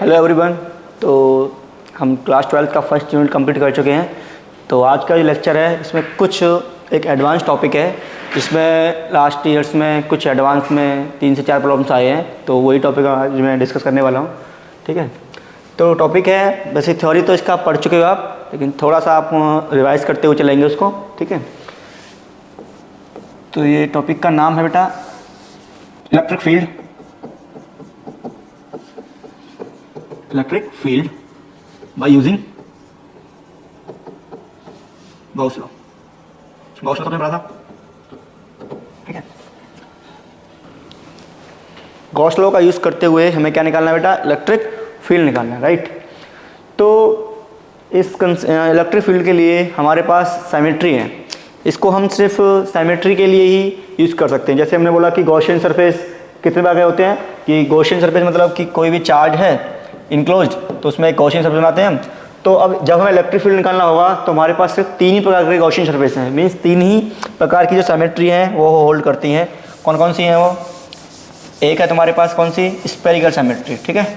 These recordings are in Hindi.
Hello everyone. तो हम क्लास 12 का फर्स्ट यूनिट कंप्लीट कर चुके हैं। तो आज का जो लेक्चर है इसमें कुछ एक एडवांस टॉपिक है, इसमें लास्ट ईयर्स में कुछ एडवांस में 3 से 4 प्रॉब्लम्स आए हैं, तो वही टॉपिक आज मैं डिस्कस करने वाला हूँ। ठीक है, तो टॉपिक है, वैसे थ्योरी तो इसका पढ़ चुके हो आप, लेकिन थोड़ा सा आप रिवाइज करते हुए चलेंगे उसको। ठीक है, तो ये टॉपिक का नाम है बेटा electric field. Electric field by using Gauss law. Gauss law तो पढ़ा था। ठीक है, गॉस लॉ का यूज करते हुए हमें क्या निकालना है बेटा? इलेक्ट्रिक फील्ड निकालना है, राइट। तो इस इलेक्ट्रिक फील्ड के लिए हमारे पास साइमेट्री है, इसको हम सिर्फ साइमेट्री के लिए ही यूज़ कर सकते हैं। जैसे हमने बोला कि गॉसियन सरफेस कितने भाग होते हैं, कि गॉसियन सरफेस मतलब कि कोई भी चार्ज है इनक्लोज्ड, तो उसमें एक गॉसियन सरफेस बनाते हैं हम। तो अब जब हमें इलेक्ट्रिक फील्ड निकालना होगा तो हमारे पास सिर्फ 3 ही प्रकार के गॉसियन सरफेस हैं, मीन्स 3 ही प्रकार की जो साइमेट्री हैं वो होल्ड करती हैं। कौन कौन सी हैं वो? एक है तुम्हारे पास कौन सी? Spherical symmetry. ठीक है,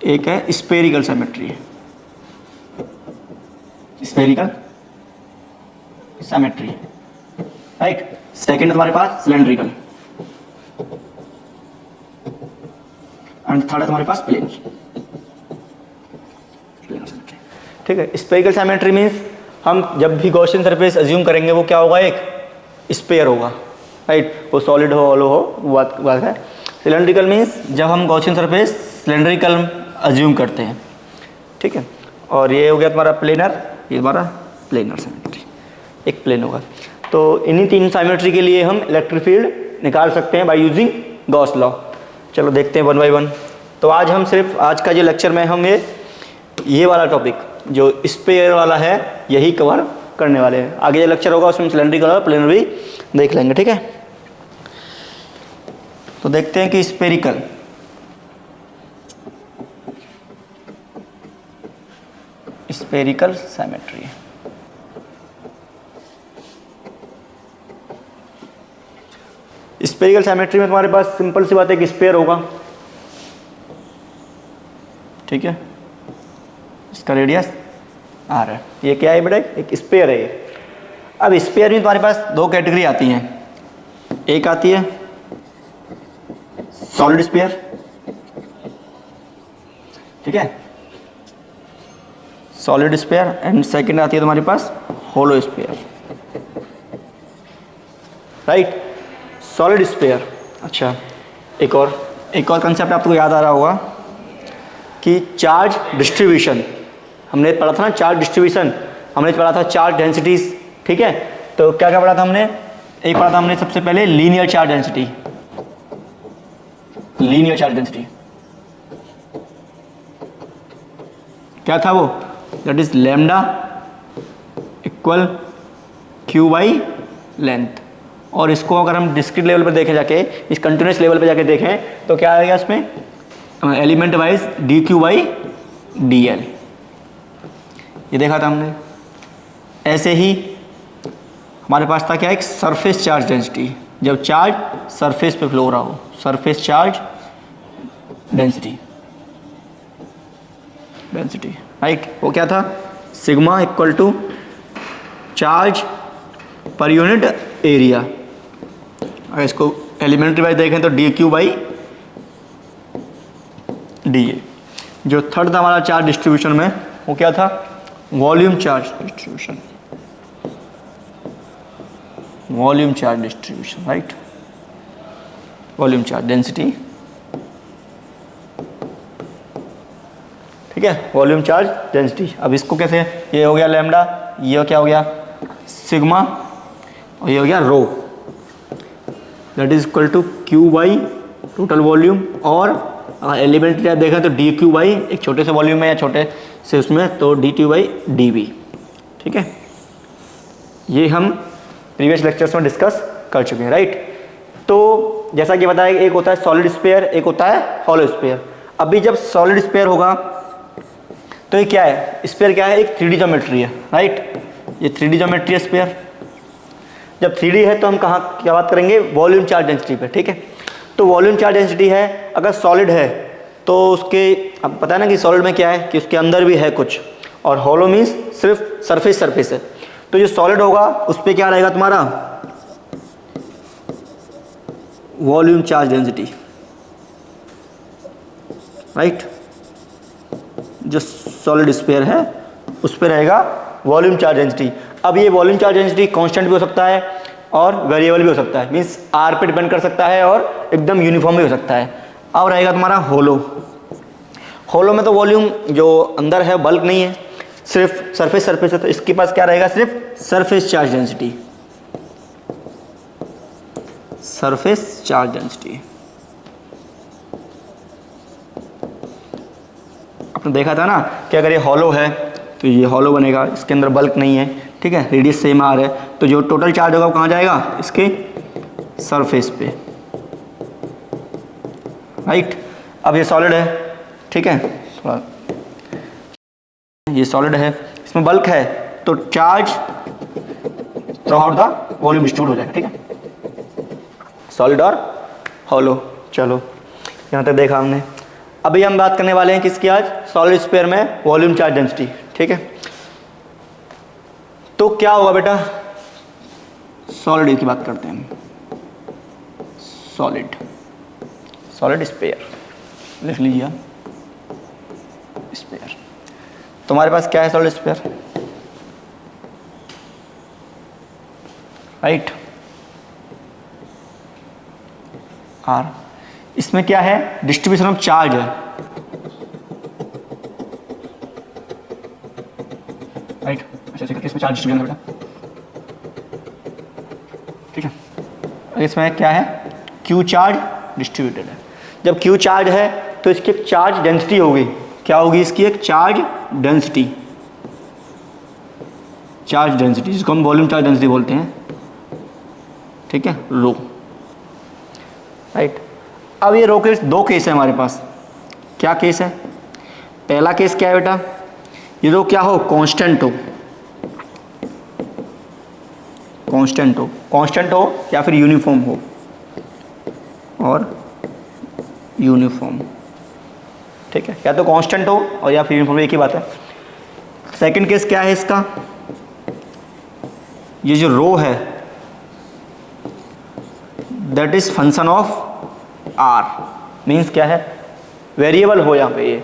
एक है spherical symmetry, spherical symmetry, right. Second तुम्हारे पास सिलेंड्रिकल, एंड थर्ड है तुम्हारे पास प्लेन। ठीक है, स्फेरिकल साइमेट्री मीन्स हम जब भी गॉसियन सरफेस अज्यूम करेंगे वो क्या होगा? एक स्फीयर होगा, राइट। वो सॉलिड हो हॉलो हो वो बात है। सिलेंड्रिकल मीन्स जब हम गॉसियन सरफेस सिलेंड्रिकल अज्यूम करते हैं। ठीक है, और ये हो गया तुम्हारा प्लेनर, ये हमारा प्लेनर साइमेट्री, एक प्लेन होगा। तो इन्हीं 3 साइमेट्री के लिए हम इलेक्ट्रिक फील्ड निकाल सकते हैं बाय यूजिंग गॉस लॉ। चलो देखते हैं 1 बाय 1। तो आज हम सिर्फ आज का जो लेक्चर में हम ये वाला टॉपिक जो स्फीयर वाला है यही कवर करने वाले हैं। आगे जो लेक्चर होगा उसमें सिलेंड्रिकल और प्लेनर भी देख लेंगे। ठीक है, तो देखते हैं कि स्फेरिकल साइमेट्री। स्फेरिकल साइमेट्री में तुम्हारे पास सिंपल सी बात है कि स्फीयर होगा। ठीक है, इसका रेडियस r है। ये क्या है बेटा? एक स्फीयर है ये। अब स्फीयर में तुम्हारे पास 2 कैटेगरी आती हैं। एक आती है सॉलिड स्फीयर, ठीक है, सॉलिड स्फीयर, एंड सेकंड आती है तुम्हारे पास hollow sphere, right. Solid sphere. अच्छा, एक और कंसेप्ट आपको याद आ रहा होगा कि चार्ज डिस्ट्रीब्यूशन। हमने पढ़ा था ना चार्ज डिस्ट्रीब्यूशन, हमने पढ़ा था चार्ज डेंसिटीज। ठीक है, तो क्या क्या पढ़ा था हमने? एक पढ़ा था हमने सबसे पहले linear charge density. Linear charge density क्या था वो? That is lambda equal Q by length. और इसको अगर हम डिस्क्रीट लेवल पर देखें जाके, इस कंटिन्यूस लेवल पर जाके देखें तो क्या आएगा इसमें? Element wise D q by D L, ये देखा था हमने। ऐसे ही हमारे पास था क्या? एक सरफेस चार्ज डेंसिटी, जब चार्ज सरफेस पे फ्लो हो रहा हो, सरफेस चार्ज डेंसिटी, राइट। वो क्या था? Sigma equal to charge per unit area. अगर इसको एलिमेंट्री वाइज देखें तो d q by d a. जो थर्ड था हमारा चार्ज डिस्ट्रीब्यूशन में, वो क्या था? Volume charge distribution, volume charge distribution, right. Volume charge density, ठीक है, वॉल्यूम चार्ज डेंसिटी। अब इसको कैसे? ये हो गया लैम्डा, ये क्या हो गया? सिग्मा, और ये हो गया rho, that is equal to q by total volume. और एलिमेंट देखें तो डी क्यू बाई एक छोटे से वॉल्यूम में या छोटे से उसमें तो d q by d v. ठीक है, ये हम प्रीवियस लेक्चर्स में डिस्कस कर चुके हैं, राइट। तो जैसा कि बताया, एक होता है सॉलिड स्फीयर, एक होता है हॉलो स्फीयर। अभी जब सॉलिड स्फीयर होगा तो ये क्या है? स्फीयर क्या है? एक 3D ज्योमेट्री है, राइट। ये 3D ज्योमेट्री है स्फीयर। जब 3D है तो हम कहाँ क्या बात करेंगे? वॉल्यूम चार्ज डेंसिटी पे। ठीक है, तो वॉल्यूम चार्ज डेंसिटी है, अगर सॉलिड है तो उसके, अब पता है ना कि सॉलिड में क्या है कि उसके अंदर भी है कुछ, और हॉलो मीन्स सिर्फ सरफेस है। तो जो सॉलिड होगा उस पर क्या रहेगा तुम्हारा वॉल्यूम चार्ज डेंसिटी, राइट। जो सॉलिड स्फीयर है उस पर रहेगा वॉल्यूम चार्ज डेंसिटी। अब ये वॉल्यूम चार्ज डेंसिटी कांस्टेंट भी हो सकता है और वेरिएबल भी हो सकता है, मीन्स आर पे डिपेंड कर सकता है और एकदम यूनिफॉर्म भी हो सकता है। अब रहेगा तुम्हारा होलो। होलो में तो वॉल्यूम जो अंदर है बल्क नहीं है, सिर्फ सरफेस है, तो इसके पास क्या रहेगा, सिर्फ surface charge density, surface charge density. आपने देखा था ना कि अगर ये हॉलो है तो ये हॉलो बनेगा, इसके अंदर बल्क नहीं है, ठीक है, रेडियस सेम आर है, तो जो टोटल चार्ज होगा वो कहाँ जाएगा, इसके सरफेस पे, राइट। अब ये सॉलिड है, ठीक है, थोड़ा ये सॉलिड है, इसमें बल्क है, तो charge through out the volume distribute हो जाएगा, ठीक है, सॉलिड और हॉलो। चलो यहाँ तक देखा हमने। अभी हम बात करने वाले हैं किसकी आज, सॉलिड स्फीयर में वॉल्यूम चार्ज डेंसिटी, ठीक है। तो क्या होगा बेटा, सॉलिड की बात करते हैं, सॉलिड स्फीयर लिख लीजिए आप, स्फीयर। तुम्हारे पास क्या है, सॉलिड स्फीयर, राइट, आर। इसमें क्या है, डिस्ट्रीब्यूशन ऑफ चार्ज है, राइट। ऐसे करके इसमें चार्ज डिस्ट्रीब्यूशन है बेटा, ठीक है। इसमें क्या है, क्यू चार्ज डिस्ट्रीब्यूटेड है। जब क्यू चार्ज है तो इसकी एक चार्ज डेंसिटी होगी, क्या होगी इसकी, एक चार्ज डेंसिटी, जिसको हम वॉल्यूम चार्ज डेंसिटी बोलते हैं, ठीक है, रो, राइट। अब ये रो के दो केस है हमारे पास। क्या केस है, पहला केस क्या है बेटा, ये रो क्या हो, कांस्टेंट हो या फिर यूनिफॉर्म हो, और यूनिफॉर्म, ठीक है, या तो कांस्टेंट हो और या फिर यूनिफॉर्म, एक ही बात है। सेकंड केस क्या है इसका, ये जो रो है that is function of r, means क्या है, वेरिएबल हो यहाँ पे ये,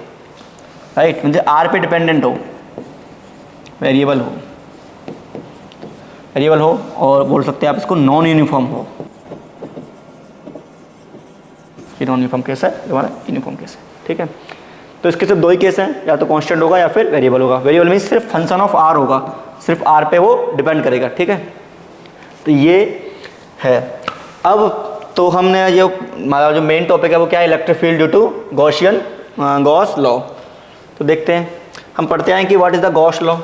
राइट, मीन्स आर पे डिपेंडेंट हो, वेरिएबल हो, और बोल सकते हैं आप इसको नॉन यूनिफॉर्म हो। ये नॉन यूनिफॉर्म केस है, हमारा यूनिफॉर्म केस है, ठीक है। तो इसके सिर्फ दो ही केस हैं, या तो कांस्टेंट होगा या फिर वेरिएबल होगा। वेरिएबल मीन्स सिर्फ फंक्शन ऑफ आर होगा, सिर्फ आर पे वो डिपेंड करेगा, ठीक है। तो ये है। अब तो हमने ये हमारा जो मेन टॉपिक है वो क्या है, electric field due to Gauss law. तो देखते हैं, हम पढ़ते हैं कि what is the Gauss law.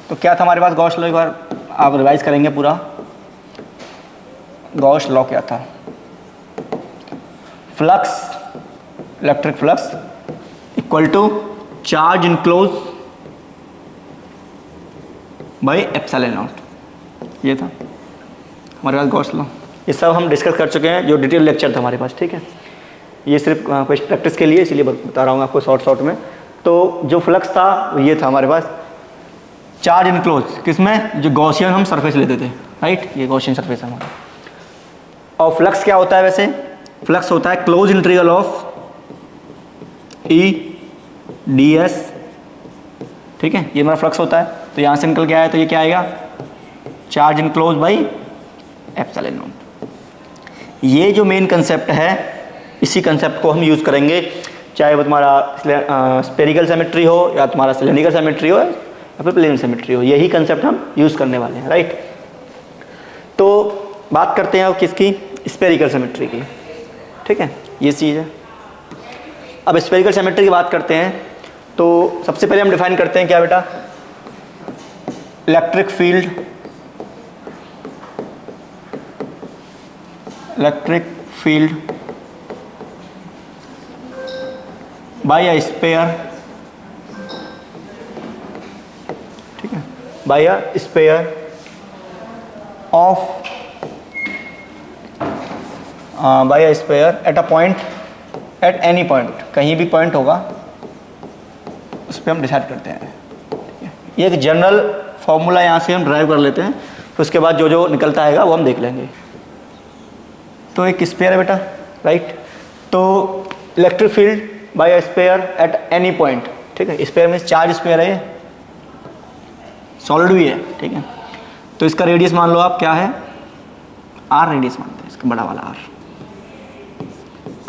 तो क्या था हमारे पास गॉस लॉ, एक बार आप रिवाइज करेंगे पूरा। गॉस लॉ क्या था, flux, electric flux equal to charge enclose by epsilon naught, ये था हमारे पास गॉस लॉ। ये सब हम डिस्कस कर चुके हैं, जो डिटेल लेक्चर था हमारे पास, ठीक है। ये सिर्फ कुछ प्रैक्टिस के लिए इसलिए बता रहा हूँ आपको शॉर्ट में। तो जो फ्लक्स था ये था हमारे पास, चार्ज इनक्लोज किसमें, जो गॉसियन हम सरफेस लेते थे, राइट, ये गॉसियन सरफेस है हमारा। और फ्लक्स क्या होता है वैसे, फ्लक्स होता है close integral of E D S, ठीक है, ये हमारा फ्लक्स होता है। तो यहाँ से निकल के आया तो ये क्या आएगा, charge enclose by epsilon naught. ये जो मेन कंसेप्ट है, इसी कंसेप्ट को हम यूज़ करेंगे, चाहे वो तुम्हारा स्पेरिकल सिमेट्री हो या तुम्हारा सिलेंड्रिकल सिमेट्री हो या फिर प्लेन सिमेट्री हो, यही कंसेप्ट हम यूज़ करने वाले हैं, राइट। तो बात करते हैं अब किसकी, स्पेरिकल सिमेट्री की, ठीक है, ये चीज़ है। अब स्पेरिकल सिमेट्री की बात करते हैं तो सबसे पहले हम डिफाइन करते हैं क्या बेटा, electric field by a sphere, ठीक है, by a sphere of by a sphere at a point, at any point, कहीं भी पॉइंट होगा उस पर हम डिसाइड करते हैं। ये एक जनरल फॉर्मूला यहाँ से हम ड्राइव कर लेते हैं, फिर उसके बाद जो जो निकलता आएगा वो हम देख लेंगे। तो एक स्पेयर है बेटा, राइट। तो electric field by a sphere at any point, ठीक है। स्पेयर में चार्ज स्पेयर है, सॉलिड भी है, ठीक है। तो इसका रेडियस मान लो आप क्या है, आर रेडियस मानते हैं इसका, बड़ा वाला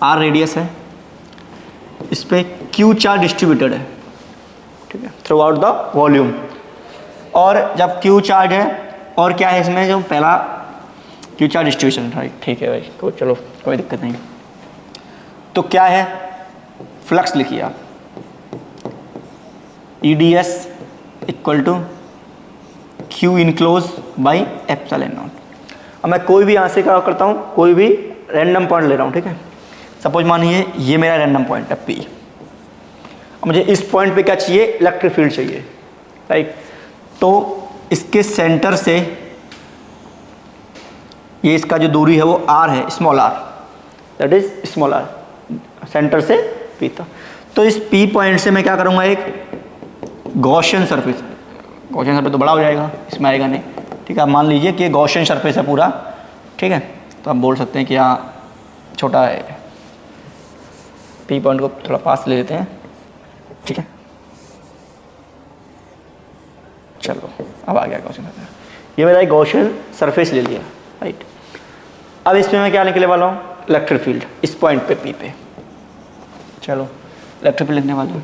आर रेडियस है। इस पर क्यू चार्ज डिस्ट्रीब्यूटेड है, ठीक है, थ्रू आउट द वॉल्यूम। और जब क्यू चार्ज है और क्या है इसमें, जो पहला क्यू चार्ज डिस्ट्रीब्यूशन, राइट, ठीक है भाई, तो चलो कोई दिक्कत नहीं। तो क्या है, फ्लक्स लिखिए आप, EDS equal to q enclose by epsilon naught. अब मैं कोई भी यहाँ से क्या करता हूँ, कोई भी रैंडम पॉइंट ले रहा हूँ, ठीक है। सपोज मानिए ये मेरा रैंडम पॉइंट है P, मुझे इस पॉइंट पे क्या चाहिए, इलेक्ट्रिक फील्ड चाहिए, राइट। तो इसके सेंटर से ये इसका जो दूरी है वो r है, small r, that is small r, centre से P तक। तो इस P पॉइंट से मैं क्या करूँगा, एक गॉसियन सरफेस, गॉसियन सरफेस तो बड़ा हो जाएगा, इसमें आएगा नहीं, ठीक है। आप मान लीजिए कि ये गॉसियन सरफेस है पूरा, ठीक है। तो आप बोल सकते हैं कि यहाँ छोटा है, P पॉइंट को थोड़ा पास ले लेते हैं, ठीक है। चलो अब आ गया गॉसियन सरफेस, ये मेरा एक गॉसियन सरफेस ले लिया, राइट। अब इसमें मैं क्या लिखने वाला हूँ, इलेक्ट्रिक फील्ड इस पॉइंट पे P पे। चलो इलेक्ट्रिक फील्ड लिखने वाला हूँ,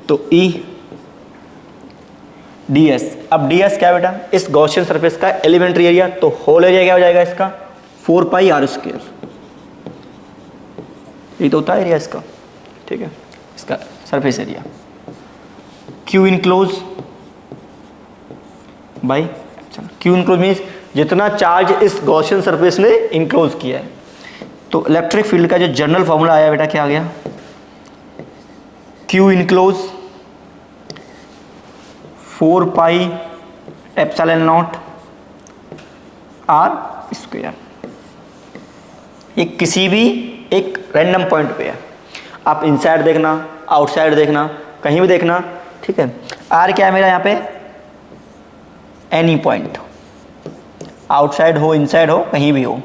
तो EDS। अब DS क्या है बेटा, इस गॉसियन सरफेस का एलिमेंट्री एरिया, तो होल एरिया क्या हो जाएगा इसका, 4πr², ये तो होता है एरिया इसका, ठीक है, इसका surface area. Q enclose by, Q enclose means जितना चार्ज इस गॉसियन सरफेस ने इनक्लोज किया है। तो इलेक्ट्रिक फील्ड का जो जनरल फॉर्मूला आया बेटा, क्या आ गया, Q इनक्लोज 4πε0 r²। ये किसी भी एक रैंडम पॉइंट पे है, आप इनसाइड देखना, आउटसाइड देखना, कहीं भी देखना, ठीक है। r क्या है मेरा यहाँ पे, एनी पॉइंट, आउटसाइड हो, इनसाइड हो, कहीं भी हो,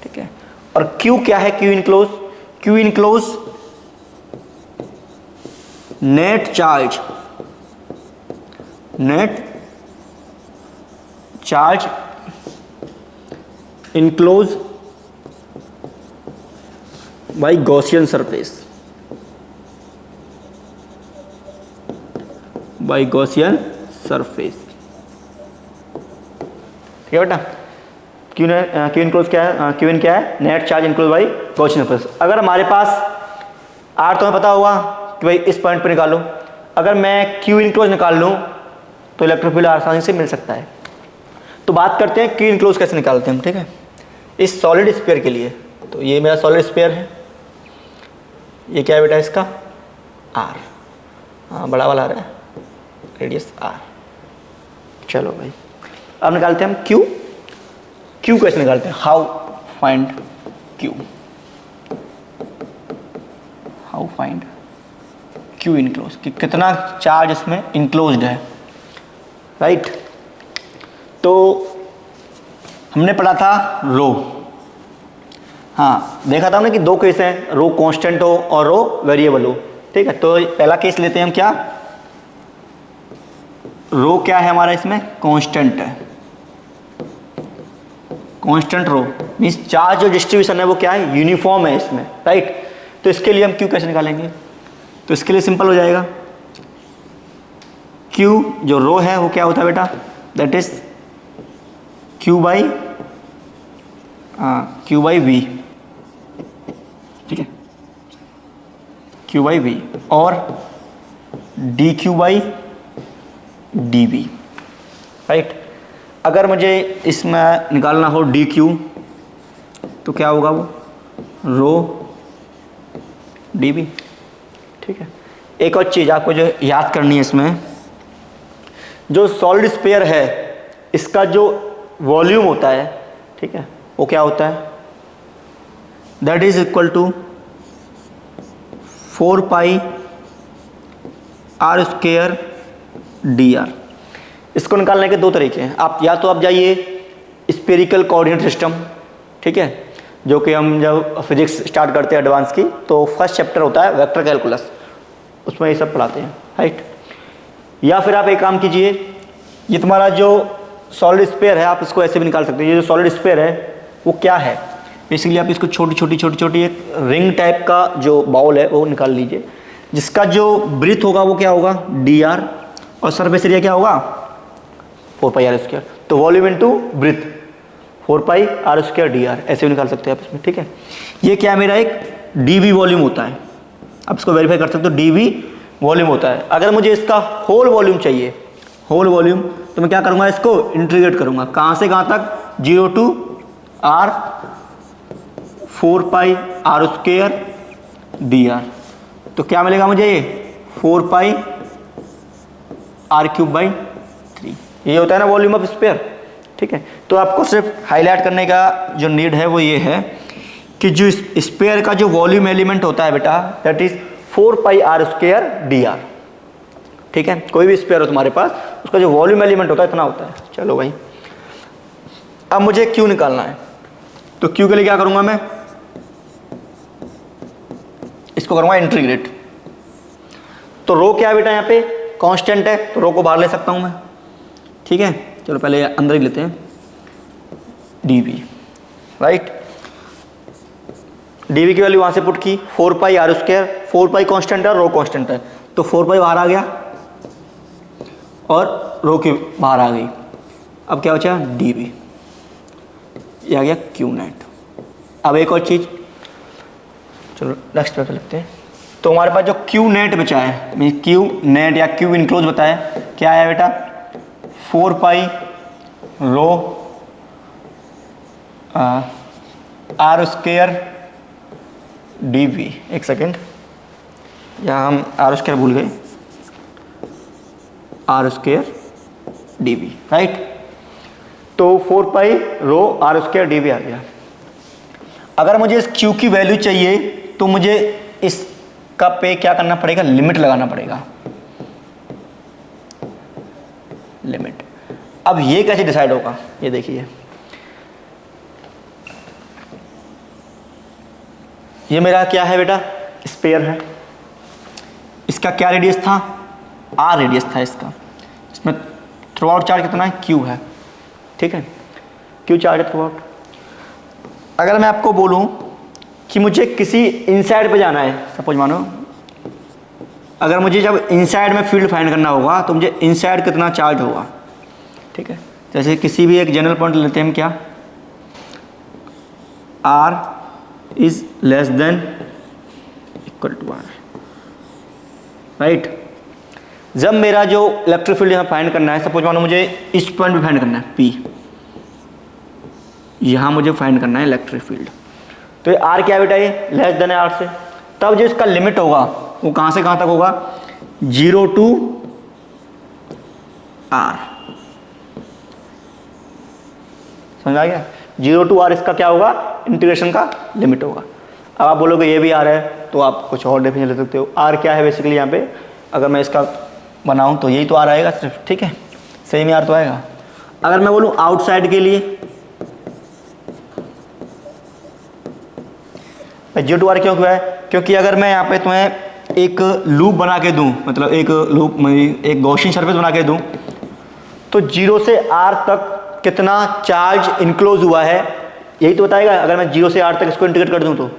ठीक है। और Q क्या है, Q enclose, Q enclose net charge, net charge enclose by Gaussian surface, by Gaussian surface, ठीक है बेटा। क्यू इनक्लोज क्या है, क्यू इन क्या है, net charge enclose by Gaussian surface. अगर हमारे पास आर तो हमें पता होगा कि भाई इस पॉइंट पर निकालो, अगर मैं क्यू इनक्लोज निकाल लूँ तो इलेक्ट्रिक फील्ड आसानी से मिल सकता है। तो बात करते हैं क्यू इनक्लोज कैसे निकालते हैं हम, ठीक है, इस सॉलिड स्फीयर के लिए। तो ये मेरा सॉलिड स्फीयर है, ये क्या है बेटा इसका, आर, हाँ बड़ा वाला आ रहा है, रेडियस आर। चलो भाई अब निकालते हैं हम क्यू। क्यू कैसे निकालते हैं, how find Q, how find Q enclose, कि कितना चार्ज इसमें इनक्लोज्ड है, राइट। तो हमने पढ़ा था रो, हाँ देखा था हमने कि दो केस हैं, रो कांस्टेंट हो और रो वेरिएबल हो, ठीक है। तो पहला केस लेते हैं हम, क्या रो क्या है हमारा इसमें, कांस्टेंट है, कांस्टेंट रो मीन्स चार्ज जो डिस्ट्रीब्यूशन है वो क्या है, यूनिफॉर्म है इसमें, राइट। तो इसके लिए हम क्यू कैसे निकालेंगे, तो इसके लिए सिंपल हो जाएगा, क्यू जो रो है वो क्या होता है बेटा, that is q by v, ठीक है, क्यू बाई वी, और d q by d v, right. अगर मुझे इसमें निकालना हो डी क्यू तो क्या होगा, वो रो डी वी, ठीक है। एक और चीज़ आपको जो याद करनी है इसमें, जो सॉलिड स्फीयर है इसका जो वॉल्यूम होता है ठीक है, वो क्या होता है, that is equal to 4 pi r square d r. इसको निकालने के दो तरीके हैं, आप या तो आप जाइए स्पेरिकल कोऑर्डिनेट सिस्टम, ठीक है, जो कि हम जब फिजिक्स स्टार्ट करते हैं एडवांस की तो फर्स्ट चैप्टर होता है वेक्टर कैलकुलस, उसमें ये सब पढ़ाते हैं, राइट। या फिर आप एक काम कीजिए, ये तुम्हारा जो सॉलिड स्फीयर है आप इसको ऐसे भी निकाल सकते हैं। ये जो सॉलिड स्फीयर है वो क्या है, बेसिकली आप इसको छोटी छोटी एक रिंग टाइप का जो बाउल है वो निकाल लीजिए, जिसका जो ब्रीथ होगा वो क्या होगा डी आर, और सरफेस एरिया क्या होगा 4 पाई आर स्क्वायर। तो volume into breadth 4 pi r square d r, ऐसे भी निकाल सकते हैं आप इसमें, ठीक है। ये क्या मेरा एक डीवी वॉल्यूम होता है, आप इसको वेरीफाई कर सकते हो, डीवी वॉल्यूम होता है। अगर मुझे इसका होल वॉल्यूम चाहिए, होल वॉल्यूम, तो मैं क्या करूँगा, इसको इंटीग्रेट करूँगा, कहाँ से कहाँ तक, 0 to r 4 pi r square d r. तो क्या मिलेगा मुझे, ये 4 पाई आर क्यूब बाई 3, ये होता है ना वॉल्यूम ऑफ स्फीयर, ठीक है। तो आपको सिर्फ हाईलाइट करने का जो नीड है वो ये है कि जो स्फीयर का जो वॉल्यूम एलिमेंट होता है बेटा, that is 4 pi r square d r, ठीक है। कोई भी स्फीयर हो तुम्हारे पास, उसका जो वॉल्यूम एलिमेंट होता है इतना होता है। चलो भाई, अब मुझे क्यू निकालना है, तो क्यू के लिए क्या करूंगा मैं, इसको करूंगा इंटीग्रेट। तो रो क्या है बेटा, यहाँ पे कांस्टेंट है, तो रो को बाहर ले सकता हूं मैं, ठीक है। चलो पहले अंदर ही लेते हैं, डीवी, राइट। डीवी की वैल्यू वहां से पुट की 4 पाई आर स्क्वायर, 4 पाई कांस्टेंट है और रो कांस्टेंट है, तो 4 पाई बाहर आ गया और रो की बाहर आ गई। अब क्या बचा, डीवी, ये आ गया क्यू नेट। अब एक और चीज, चलो नेक्स्ट पे लिखते हैं। तो हमारे पास जो क्यू नेट बचा है, मीन क्यू नेट या क्यू इनक्लोज बताया, क्या आया बेटा, 4 pi rho r square d v. एक सेकेंड, यहाँ हम आर स्क्वायर भूल गए, r square d v, right. तो 4 pi rho r square d v आ गया। अगर मुझे इस क्यू की वैल्यू चाहिए तो मुझे इसका पे क्या करना पड़ेगा, लिमिट लगाना पड़ेगा, लिमिट। अब ये कैसे डिसाइड होगा, ये देखिए, ये मेरा क्या है बेटा, स्फीयर है, इसका क्या रेडियस था, आर रेडियस था इसका, इसमें थ्रू आउट चार्ज कितना है, क्यू है, ठीक है, क्यू चार्ज है थ्रू आउट। अगर मैं आपको बोलूं कि मुझे किसी इनसाइड पे जाना है, सपोज मानो अगर मुझे जब इनसाइड में फील्ड फाइंड करना होगा तो मुझे इनसाइड कितना चार्ज होगा, ठीक है। जैसे किसी भी एक जनरल पॉइंट लेते हैं हम, क्या, r is less than equal to r, right. जब मेरा जो इलेक्ट्रिक फील्ड यहाँ फाइंड करना है, सपोज मानो मुझे इस पॉइंट पे फाइंड करना है पी, यहाँ मुझे फाइंड करना है इलेक्ट्रिक फील्ड, तो ये आर क्या बेटा, ये लेस देन है आर से। तब जो इसका लिमिट होगा वो कहाँ से कहाँ तक होगा, 0 टू आर, समझ आ गया, 0 टू आर इसका क्या होगा, इंटीग्रेशन का लिमिट होगा। अब आप बोलोगे ये भी आर है, तो आप कुछ और डेफिनेशन ले सकते हो। आर क्या है बेसिकली यहाँ पे, अगर मैं इसका बनाऊँ तो यही तो आर आएगा सिर्फ, ठीक है, सही में आर तो आएगा। अगर मैं बोलूँ आउटसाइड के लिए, 0 टू आर क्यों है, क्योंकि अगर मैं यहाँ पे तुम्हें एक लूप बना के दूं, मतलब एक लूप में एक गॉसियन सरफेस बना के दूं, तो 0 से r तक कितना चार्ज इनक्लोज हुआ है यही तो बताएगा। अगर मैं 0 से r तक इसको इंटीग्रेट कर दूं तो,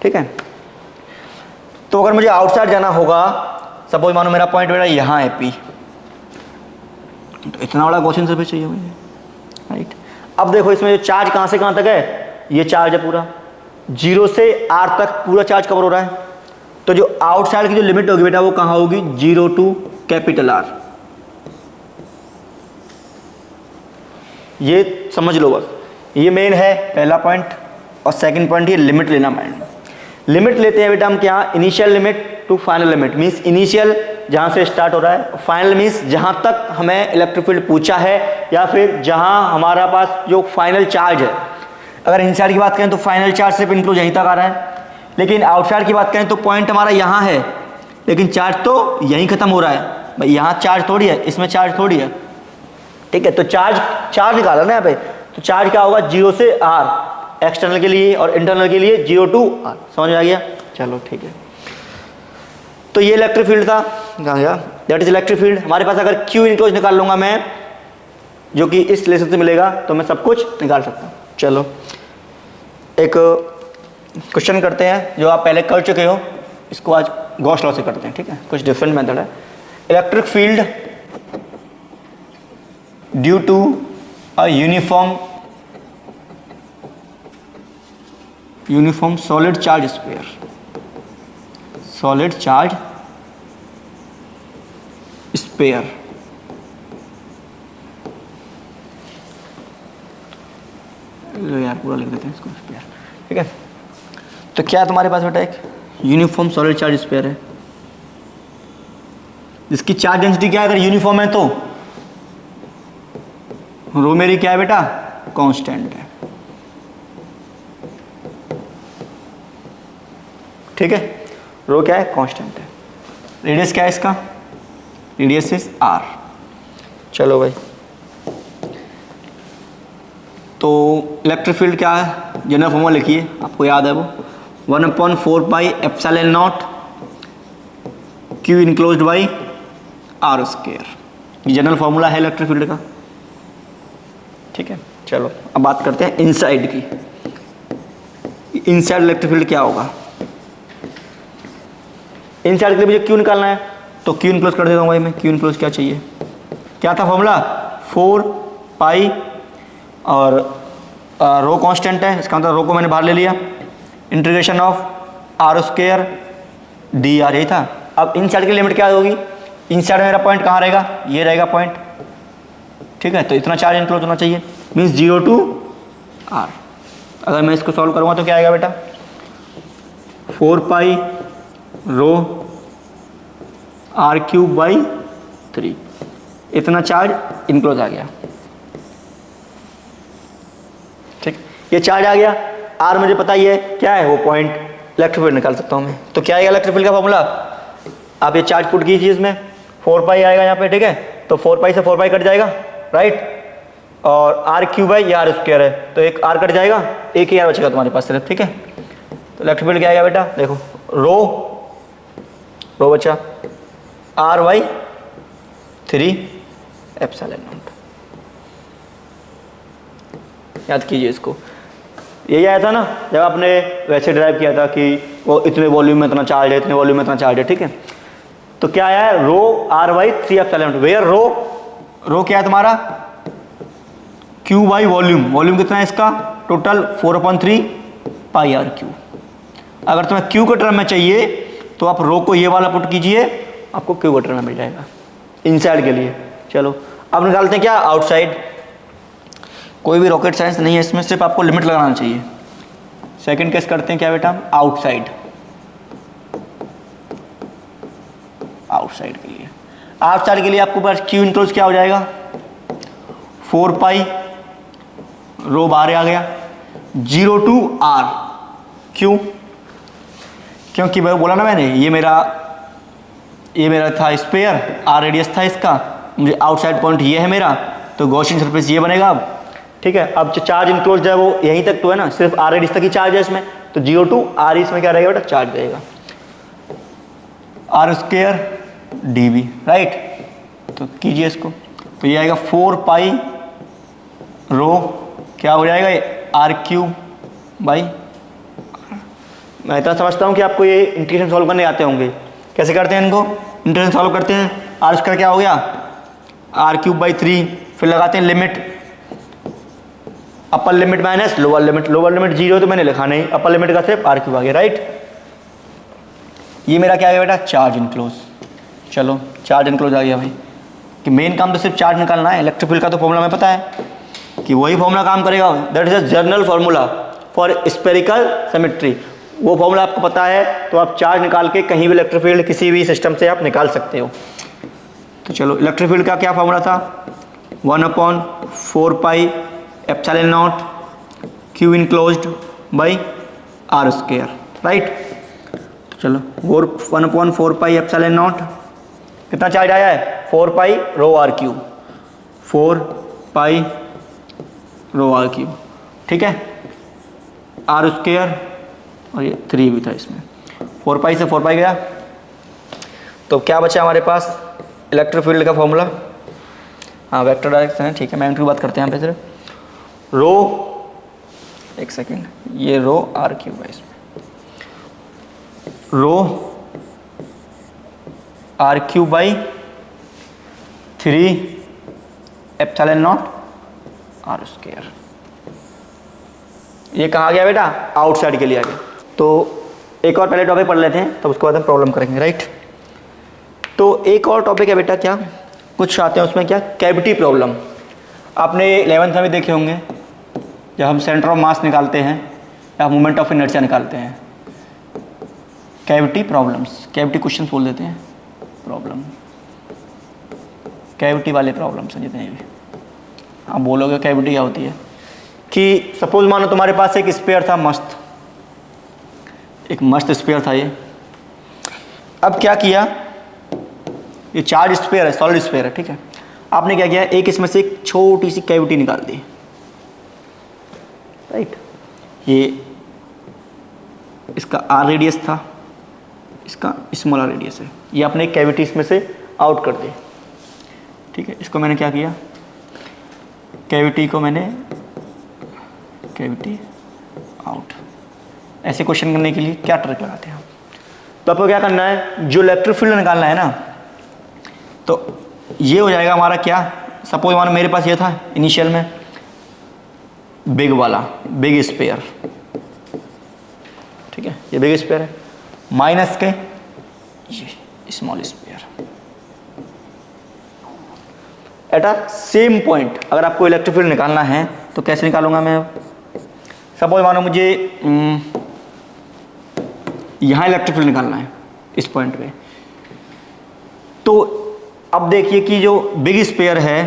ठीक है। तो अगर मुझे आउटसाइड जाना होगा, सपोज मानो मेरा पॉइंट मेरा यहाँ है P, तो इतना बड़ा गॉसियन सरफेस चाहिए मुझे, राइट। अब देखो इसमें जो चार्ज कहाँ से कहाँ तक है, ये चार्ज है पूरा, 0 से r तक पूरा चार्ज कवर हो रहा है। तो जो आउटसाइड की जो लिमिट होगी बेटा वो कहाँ होगी, 0 टू कैपिटल R। ये समझ लो बस, ये मेन है पहला पॉइंट, और सेकंड पॉइंट ये लिमिट लेना माइंड में। लिमिट लेते हैं बेटा हम क्या, initial limit to final limit, means initial जहाँ से स्टार्ट हो रहा है, फाइनल मीन्स जहाँ तक हमें इलेक्ट्रिक फील्ड पूछा है, या फिर जहाँ हमारा पास जो फाइनल चार्ज है, अगर इनसाइड की बात करें तो फाइनल चार्ज सिर्फ इनक्लोज यहीं तक आ रहा है, लेकिन आउटसाइड की बात करें तो पॉइंट हमारा यहाँ है, लेकिन चार्ज तो यहीं खत्म हो रहा है भाई, यहाँ चार्ज थोड़ी है, इसमें चार्ज थोड़ी है, ठीक है। तो चार्ज निकाला ना यहाँ पे, तो चार्ज क्या होगा 0 से R, एक्सटर्नल के लिए और इंटरनल के लिए 0 to R, समझ में आ गया। चलो ठीक है, तो ये इलेक्ट्रिक फील्ड था, कहाँ गया, दैट इज इलेक्ट्रिक फील्ड। हमारे पास अगर Q इनक्लोज निकाल लूँगा मैं, जो कि इस रिलेशन से मिलेगा, तो मैं सब कुछ निकाल सकता हूँ। चलो एक क्वेश्चन करते हैं जो आप पहले कर चुके हो, इसको आज गॉस लॉ से करते हैं, ठीक है, कुछ डिफरेंट मेथड है। Electric field due to a uniform solid charge square, solid charge sphere, यार पूरा लिख देते हैं इसको स्पेयर, ठीक है। तो क्या तुम्हारे पास बेटा एक यूनिफॉर्म सॉलिड चार्ज स्पेयर है, जिसकी चार्ज डेंसिटी क्या है, अगर यूनिफॉर्म है तो रो मेरी क्या है बेटा, कांस्टेंट है, ठीक है, रो क्या है, कांस्टेंट है। रेडियस क्या है इसका, रेडियस इज R। चलो भाई, तो इलेक्ट्रिक फील्ड क्या है, जनरल फॉर्मूला लिखिए, आपको याद है वो 1/4 pi epsilon not Q enclosed by R square, ये जनरल फॉर्मूला है इलेक्ट्रिक फील्ड का, ठीक है। चलो अब बात करते हैं इनसाइड की, इनसाइड इलेक्ट्रिक फील्ड क्या होगा। इनसाइड के लिए मुझे Q निकालना है, तो Q इनक्लोज कर देता हूँ भाई मैं। Q इनक्लोज क्या चाहिए, क्या था फॉर्मूला, 4 पाई और रो कांस्टेंट है, इसका मतलब रो को मैंने बाहर ले लिया, integration of R square dr, यही था। अब इनसाइड की लिमिट क्या होगी, इनसाइड में मेरा पॉइंट कहाँ रहेगा, ये रहेगा पॉइंट, ठीक है। तो इतना चार्ज इनक्लोज होना चाहिए, मीन्स 0 to R। अगर मैं इसको सॉल्व करूँगा तो क्या आएगा बेटा, 4 पाई रो R³/3, इतना चार्ज इनक्लोज आ गया, ठीक। ये चार्ज आ गया, R मुझे पता ही है क्या है, वो पॉइंट, इलेक्ट्रिक फील्ड निकाल सकता हूँ मैं। तो क्या आएगा इलेक्ट्रिक फील्ड का फॉर्मूला, आप ये चार्ज पुट कीजिए इसमें, 4 पाई आएगा यहाँ पे, ठीक है। तो 4 पाई से 4 पाई कट जाएगा, राइट, और R³ ये R स्क्वायर है, तो एक R कट जाएगा, एक ही R बचेगा तुम्हारे पास सिर्फ, ठीक है। तो इलेक्ट्रिक फील्ड क्या आएगा बेटा, देखो रो बचा R/3 एप्सिलॉन नॉट, याद कीजिए इसको। यही आया था ना जब आपने वैसे ड्राइव किया था कि वो इतने वॉल्यूम में इतना चार्ज है, इतने वॉल्यूम में इतना चार्ज है, ठीक है। तो क्या आया है, रो R/3 एप्सिलॉन नॉट, वेयर रो क्या है तुम्हारा, Q बाई वॉल्यूम कितना है इसका, टोटल 4/3 पाई R³। अगर तुम्हें Q के टर्म में चाहिए तो आप रो को ये वाला पुट कीजिए, आपको Q का टर्म में मिल जाएगा इनसाइड के लिए। चलो अब निकालते हैं क्या, आउटसाइड। कोई भी रॉकेट साइंस नहीं है इसमें, सिर्फ आपको लिमिट लगाना चाहिए। सेकंड केस करते हैं क्या बेटा, आउटसाइड के लिए, आउटसाइड के लिए आपको बस Q इनक्लोज क्या हो जाएगा, 4 पाई रो बाहर आ गया, 0 to R। क्यों, क्योंकि मैं बोला ना मैंने, ये मेरा था स्पेयर, R रेडियस था इसका, मुझे आउटसाइड पॉइंट ये है मेरा, तो गॉसियन सरफेस ये बनेगा अब, ठीक है। अब जो चार्ज इनक्लोज है वो यहीं तक तो है ना, सिर्फ R रेडियस तक ही चार्ज है इसमें, तो 0 to R इसमें क्या रहेगा बेटा, चार्ज रहेगा R स्क्वायर dV, राइट। तो कीजिए इसको, तो ये आएगा 4 पाई रो क्या हो जाएगा, R³/। मैं इतना समझता हूँ कि आपको ये इंटीग्रेशन सॉल्व करने आते होंगे, कैसे करते हैं इनको, इंटीग्रेशन सॉल्व करते हैं, R स्क्वायर क्या हो गया, R³/3, फिर लगाते हैं limit, upper limit minus lower limit 0 तो मैंने लिखा नहीं, अपर लिमिट का सिर्फ R³ आ गया, राइट। ये मेरा क्या आ गया बेटा, चार्ज इनक्लोज। चलो चार्ज इनक्लोज आ गया भाई, कि मेन काम तो सिर्फ चार्ज निकालना है। इलेक्ट्रिक फील्ड का तो फॉर्मूला हमें पता है कि वही फॉर्मूला काम करेगा, that is a general formula for spherical symmetry. वो फॉर्मूला आपको पता है तो आप चार्ज निकाल के कहीं भी इलेक्ट्रिक फील्ड किसी भी सिस्टम से आप निकाल सकते हो। तो चलो इलेक्ट्रिक फील्ड का क्या फॉर्मूला था, 1/4 pi epsilon nought q enclosed by r square, right. तो चलो 1/4 पाई एप्सिलॉन नॉट, कितना चार्ज आया है 4 pi rho r cube, 4 pi rho r cube, ठीक है, आर स्क्वायर, और ये 3 भी था इसमें, 4 पाई से 4 पाई गया, तो क्या बचा हमारे पास इलेक्ट्रिक फील्ड का फॉर्मूला, हाँ वेक्टर डायरेक्शन है, ठीक है, मैग्नीट्यूड की बात करते हैं यहाँ पे सिर्फ, रो, एक सेकेंड, ये रो आर क्यूब है इसमें, rho r cube by 3 epsilon nought r square. ये कहाँ गया बेटा, आउटसाइड के लिए आ गया। तो एक और पहले टॉपिक पढ़ लेते हैं, तब उसके बाद हम प्रॉब्लम करेंगे, राइट। तो एक और टॉपिक है बेटा, क्या कुछ आते हैं उसमें, क्या कैविटी प्रॉब्लम। आपने 11th में भी देखे होंगे, जब हम सेंटर ऑफ मास निकालते हैं या मोमेंट ऑफ इनर्शिया निकालते हैं, कैविटी प्रॉब्लम्स, कैविटी क्वेश्चन बोल देते हैं, प्रॉब्लम, कैविटी वाले प्रॉब्लम्स हैं जितने भी। आप बोलोगे कैविटी क्या होती है, कि सपोज मानो तुम्हारे पास एक स्फीयर था मस्त, एक मस्त स्फीयर था ये। अब क्या किया, ये चार्ज स्फीयर है, सॉलिड स्फीयर है, ठीक है। आपने क्या किया, एक इसमें से एक छोटी सी कैविटी निकाल दी, राइट। ये इसका आर रेडियस था, इसका स्मॉल आर रेडियस है, ये आपने एक कैविटी इसमें से आउट कर दी, ठीक है। इसको मैंने क्या किया, कैविटी को मैंने कैविटी आउट, ऐसे क्वेश्चन करने के लिए क्या ट्रिक लगाते हैं। तो आपको क्या करना है, जो इलेक्ट्रिक फील्ड निकालना है ना, तो ये हो जाएगा हमारा क्या, सपोज मानो मेरे पास ये था इनिशियल में बिग वाला, बिग स्फीयर, ठीक है, ये बिग स्फीयर है, माइनस के ये small sphere. At a same point अगर आपको इलेक्ट्रिक फील्ड निकालना है तो कैसे निकालूंगा मैं, सपोज मानो मुझे यहाँ इलेक्ट्रिक फील्ड निकालना है इस पॉइंट पे, तो अब देखिए कि जो बिग स्फीयर है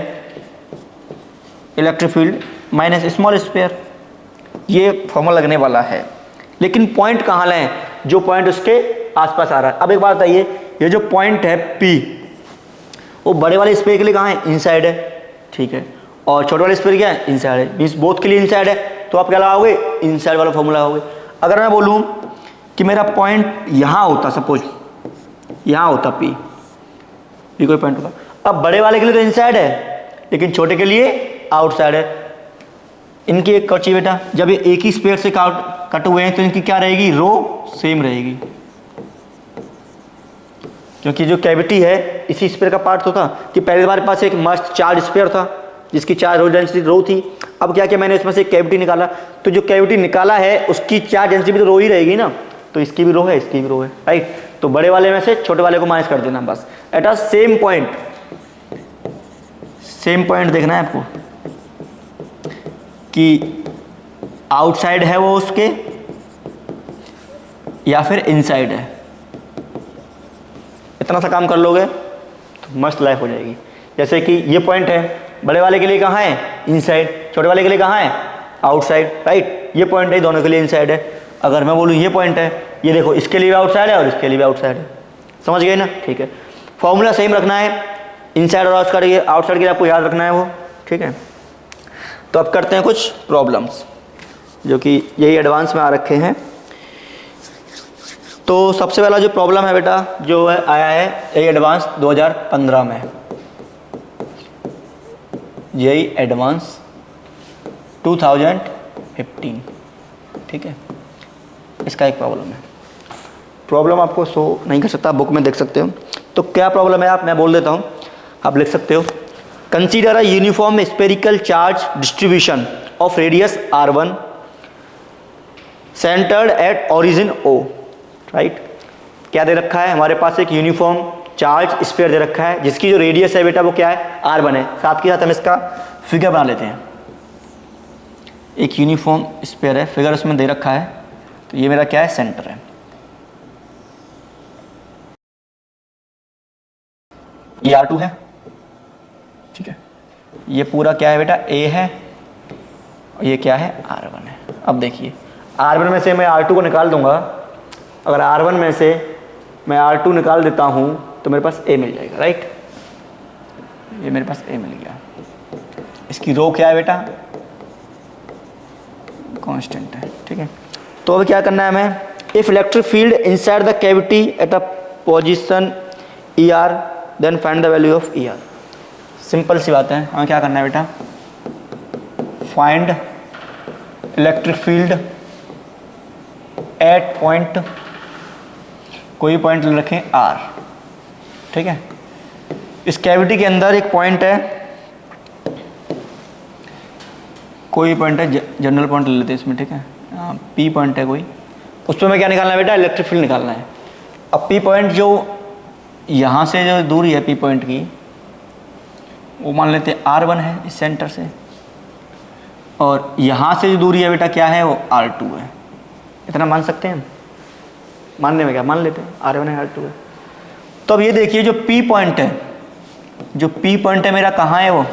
electric field minus small sphere, ये फॉर्मूला लगने वाला है, लेकिन पॉइंट कहाँ लें, जो पॉइंट उसके आसपास आ रहा है। अब एक बात बताइए, ये जो पॉइंट है P, वो बड़े वाले स्फीयर के लिए कहाँ है, इनसाइड है, ठीक है, और छोटे वाले स्फीयर क्या है, इनसाइड है, मीन्स बोथ के लिए इनसाइड है, तो आप क्या लगाओगे, इनसाइड वाला फॉर्मूला लगाओगे। अगर मैं बोलूँ कि मेरा पॉइंट यहाँ होता, सपोज यहाँ होता P, ये कोई पॉइंट होता, अब बड़े वाले के लिए तो इनसाइड है, लेकिन छोटे के लिए आउटसाइड है। इनकी एक कच्ची बेटा, जब ये एक ही स्फीयर से कट हुए हैं तो इनकी क्या रहेगी, रो सेम रहेगी, क्योंकि जो कैविटी है इसी स्फीयर का पार्ट तो था, कि पहले हमारे पास एक मस्त चार्ज स्फीयर था जिसकी चार्ज रो डेंसिटी रो थी। अब क्या किया मैंने, इसमें से एक कैविटी निकाला, तो जो कैविटी निकाला है उसकी चार्ज डेंसिटी भी तो रो ही रहेगी ना, तो इसकी भी रो है, इसकी भी रो है, राइट। तो बड़े वाले में से छोटे वाले को माइनस कर देना बस। At a same point, same point देखना है आपको कि आउटसाइड है वो उसके या फिर इनसाइड है। इतना सा काम कर लोगे तो मस्त लाइफ हो जाएगी। जैसे कि ये पॉइंट है, बड़े वाले के लिए कहाँ है, इनसाइड, छोटे वाले के लिए कहाँ है, आउटसाइड, राइट। ये पॉइंट है, दोनों के लिए इनसाइड है। अगर मैं बोलूँ ये पॉइंट है, ये देखो इसके लिए भी आउटसाइड है और इसके लिए भी आउटसाइड है, समझ गए ना, ठीक है। फॉर्मूला सेम रखना है, इनसाइड और आउटसाइड के लिए आपको याद रखना है वो, ठीक है। तो अब करते हैं कुछ प्रॉब्लम्स जो कि यही एडवांस में आ रखे हैं। तो सबसे पहला जो प्रॉब्लम है बेटा, जो है आया है यही एडवांस 2015 में, यही एडवांस 2015, ठीक है। इसका एक प्रॉब्लम है, प्रॉब्लम आपको शो नहीं कर सकता, बुक में देख सकते हो। तो क्या प्रॉब्लम है आप, मैं बोल देता हूँ, आप लिख सकते हो। Consider a uniform spherical charge distribution of radius r1 centred at origin O, right. क्या दे रखा है हमारे पास, एक यूनिफॉर्म चार्ज स्फीयर दे रखा है जिसकी जो रेडियस है बेटा वो क्या है, r1 है। साथ के साथ हम इसका फिगर बना लेते हैं। एक यूनिफॉर्म स्फीयर है, फिगर उसमें दे रखा है, तो ये मेरा क्या है, सेंटर है। ये R2 है, ठीक है। ये पूरा क्या है बेटा, A है, और ये क्या है R1 है। अब देखिए R1 में से मैं R2 को निकाल दूंगा। अगर R1 में से मैं R2 निकाल देता हूँ तो मेरे पास A मिल जाएगा, राइट। ये मेरे पास A मिल गया। इसकी रो क्या है बेटा, कांस्टेंट है, ठीक है। तो अब क्या करना है हमें, if electric field inside the cavity at a position ER then find the value of ER। Simple सी बात है, हमें क्या करना है बेटा, find electric field at point, कोई पॉइंट रखें R, ठीक है। इस कैविटी के अंदर एक पॉइंट है, कोई पॉइंट है, जनरल पॉइंट ले लेते हैं इसमें, ठीक है। P पॉइंट है कोई, उस पर मैं क्या निकालना है बेटा, इलेक्ट्रिक फील्ड निकालना है। अब P पॉइंट जो यहाँ से जो दूरी है P पॉइंट की, वो मान लेते हैं R1 है इस सेंटर से, और यहाँ से जो दूरी है बेटा क्या है, वो R2 है। इतना मान सकते हैं, मानने में क्या, मान लेते हैं R1 है R2 है। तो अब ये देखिए जो P पॉइंट है, जो P पॉइंट है मेरा कहाँ है, वो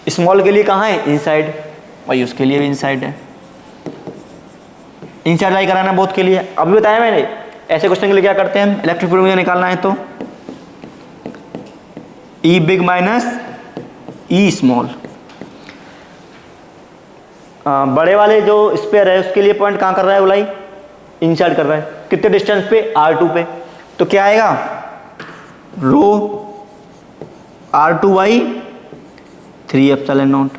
स्मॉल के लिए कहाँ है, इनसाइड, वही उसके लिए भी इनसाइड है। इनसाइड लाई कराना बोथ के लिए। अभी बताया मैंने, ऐसे क्वेश्चन के लिए क्या करते हैं, इलेक्ट्रिक फील्ड मुझे निकालना है तो E big minus E small. बड़े वाले जो स्पेयर है उसके लिए पॉइंट कहाँ कर रहा है, उलाई इनसाइड कर रहा है, कितने डिस्टेंस पे, R2 पे। तो क्या आएगा, रो R2 / 3 एप्सिलॉन नॉट।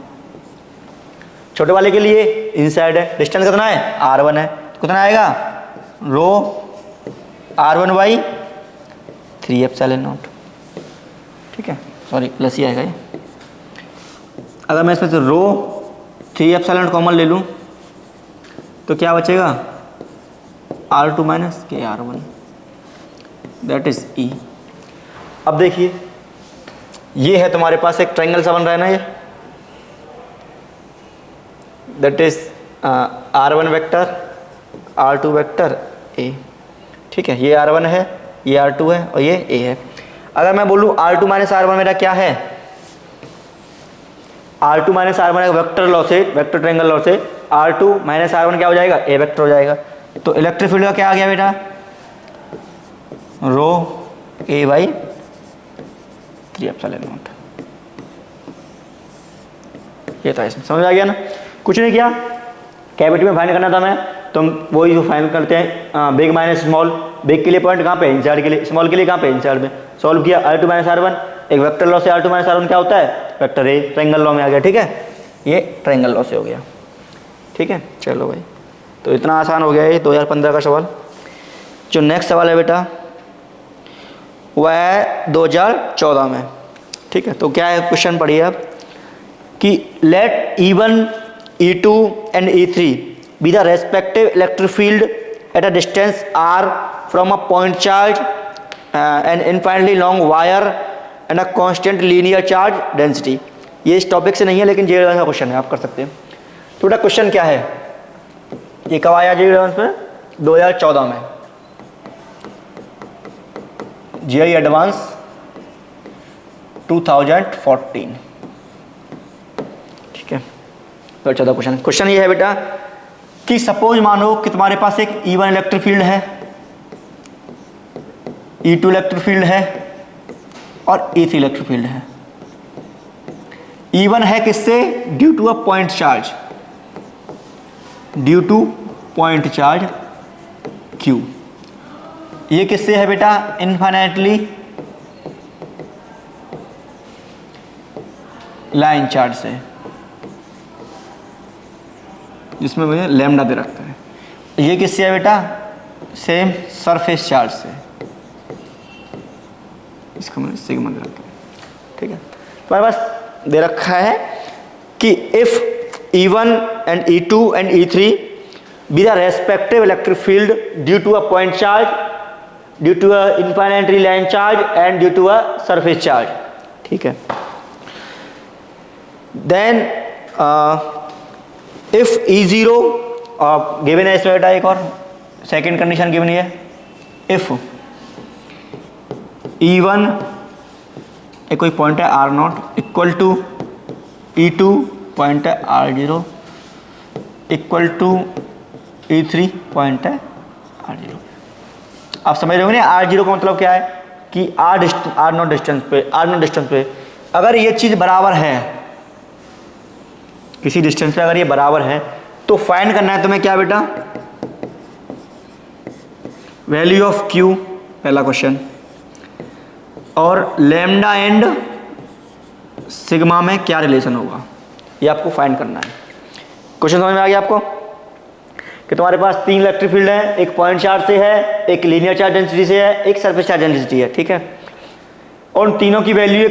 छोटे वाले के लिए इनसाइड है, डिस्टेंस कितना है, R1 है, तो कितना आएगा, रो R1 / 3 एप्सिलॉन नॉट, ठीक है। सॉरी प्लस ही आएगा ये। अगर मैं इसमें से रो 3 एप्सिलॉन कॉमन ले लूँ तो क्या बचेगा, R2 - K R1 that is E। अब देखिए ये है तुम्हारे पास एक ट्रायंगल सा बन रहा है ना, ये that is R1 vector R2 vector A, ठीक है। ये R1 है, ये R2 है और ये A है। अगर मैं बोलूँ R2 - R1 मेरा क्या है, R2 - R1 वेक्टर लॉ से, वेक्टर ट्रायंगल लॉ से R2 - R1 क्या हो जाएगा, A वेक्टर हो जाएगा। तो इलेक्ट्रिक फील्ड का क्या आ गया बेटा, रो A / 3 एप्सिलॉन नॉट। ये था, इसमें समझ आ गया ना। कुछ नहीं किया, कैविटी में फाइंड करना था मैं, तो हम वही जो फाइंड करते हैं, बिग माइनस स्मॉल। बिग के लिए पॉइंट कहाँ पे, इनसाइड के लिए, स्मॉल के लिए कहाँ पे, इनसाइड में। सॉल्व किया, R2 - R1, एक वेक्टर लॉ से R2 - R1 क्या होता है, वेक्टर A, ट्रायंगल लॉ में आ गया, ठीक है। ये ट्रायंगल लॉ से हो गया, ठीक है। चलो भाई, तो इतना आसान हो गया ये 2015 का सवाल। जो नेक्स्ट सवाल है बेटा वह है 2014 में, ठीक है। तो क्या है क्वेश्चन, पढ़िए आप कि let E1, E2 and E3 be the respective electric field at a distance R from a point charge and infinitely long wire and a constant linear charge density. ये इस टॉपिक से नहीं है लेकिन जे का क्वेश्चन है, आप कर सकते हैं। तो बेटा क्वेश्चन क्या है, ये कब आया जे में, 2014 में, GI एडवांस 2014, ठीक है। तो 14 क्वेश्चन, क्वेश्चन ये है बेटा कि सपोज मानो कि तुम्हारे पास एक E1 इलेक्ट्रिक फील्ड है, E2 इलेक्ट्रिक फील्ड है और E3 इलेक्ट्रिक फील्ड है। E1 है किससे, due to a point charge, due to point charge Q। ये किससे है बेटा, इनफाइनाइटली लाइन चार्ज से, जिसमें मुझे लैम्डा दे रखा है। ये किससे है बेटा, सेम सरफेस चार्ज से, इसका मैंने सिग्मा दे रखा है, ठीक है। हमारे पास दे रखा है कि if E1 and E2 and E3 be the respective electric field due to a point charge, due to a infinitely line charge and due to a surface charge, ठीक है। देन इफ E0 गिवन है इसमें बेटा, एक और सेकेंड कंडीशन गिवन है, इफ E1 एक कोई पॉइंट है R0 equal to E2 point है R0 equal to E3 point है R0। आप समझ रहे हो ना, R0 का मतलब क्या है कि R नॉट डिस्टेंस पे अगर ये चीज़ बराबर है, किसी डिस्टेंस पे अगर ये बराबर है तो फाइंड करना है तुम्हें क्या बेटा, वैल्यू ऑफ Q, पहला क्वेश्चन, और लैम्डा एंड सिग्मा में क्या रिलेशन होगा, ये आपको फाइंड करना है। क्वेश्चन समझ में आ गया आपको कि तुम्हारे पास तीन इलेक्ट्रिक फील्ड है, एक पॉइंट चार्ज से है, एक लीनियर चार्ज डेंसिटी से है, एक सरफेस चार्ज डेंसिटी है, ठीक है। और उन तीनों की वैल्यू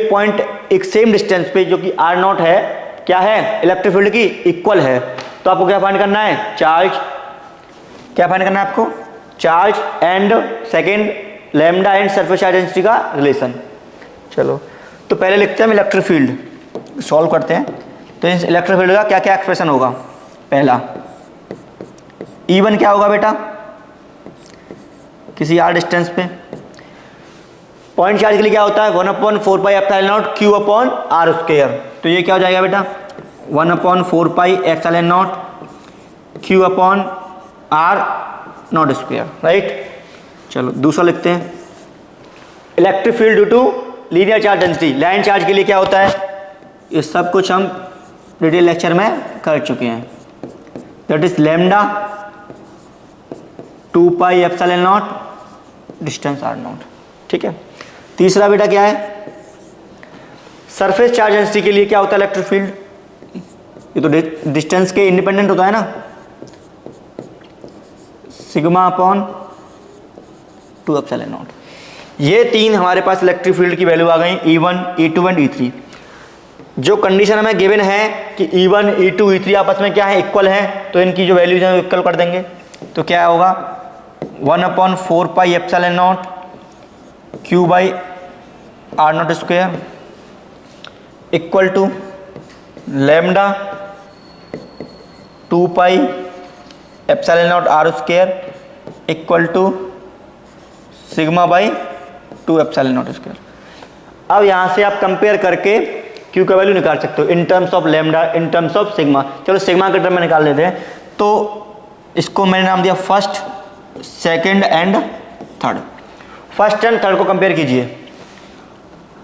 एक सेम डिस्टेंस पे जो कि R0 है, क्या है, इलेक्ट्रिक फील्ड की इक्वल है। तो आपको क्या फाइंड करना है, चार्ज, क्या फाइंड करना है आपको, charge and second lambda and surface charge density का रिलेशन। चलो तो पहले लिखते हैं हम इलेक्ट्रिक फील्ड, सॉल्व करते हैं। तो इस इलेक्ट्रिक फील्ड का क्या क्या एक्सप्रेशन होगा, पहला E1 क्या होगा बेटा, किसी R डिस्टेंस पे पॉइंट चार्ज के लिए क्या होता है 1/4πε0 Q अपॉन R स्क्वायर। तो ये क्या हो जाएगा बेटा 1/4πε0 Q upon R0 square, right. चलो दूसरा लिखते हैं, electric field due to linear charge density, line charge के लिए क्या होता है, ये सब कुछ हम डिटेल लेक्चर में कर चुके हैं। That is lambda 2πε0 distance R0, ठीक है। तीसरा बेटा क्या है, सरफेस चार्ज डेंसिटी के लिए क्या होता है इलेक्ट्रिक फील्ड, ये तो डिस्टेंस के इंडिपेंडेंट होता है ना, सिग्मा अपॉन 2ε0। ये तीन हमारे पास इलेक्ट्रिक फील्ड की वैल्यू आ गई, E1, E2 एंड E3। जो कंडीशन हमें गिवन है कि E1, E2, E3 आपस में क्या है, इक्वल है, तो इनकी जो वैल्यूज हैं इक्वल कर देंगे। तो क्या होगा 1/4πε0 Q by R0 square equal to lambda 2πε0 R square equal to sigma by 2ε0 square. अब यहाँ से आप कंपेयर करके Q का वैल्यू निकाल सकते हो in terms of lambda, in terms of sigma. चलो सिग्मा के टर्म में निकाल लेते हैं। तो इसको मैंने नाम दिया first, second and third. First and third को कंपेयर कीजिए।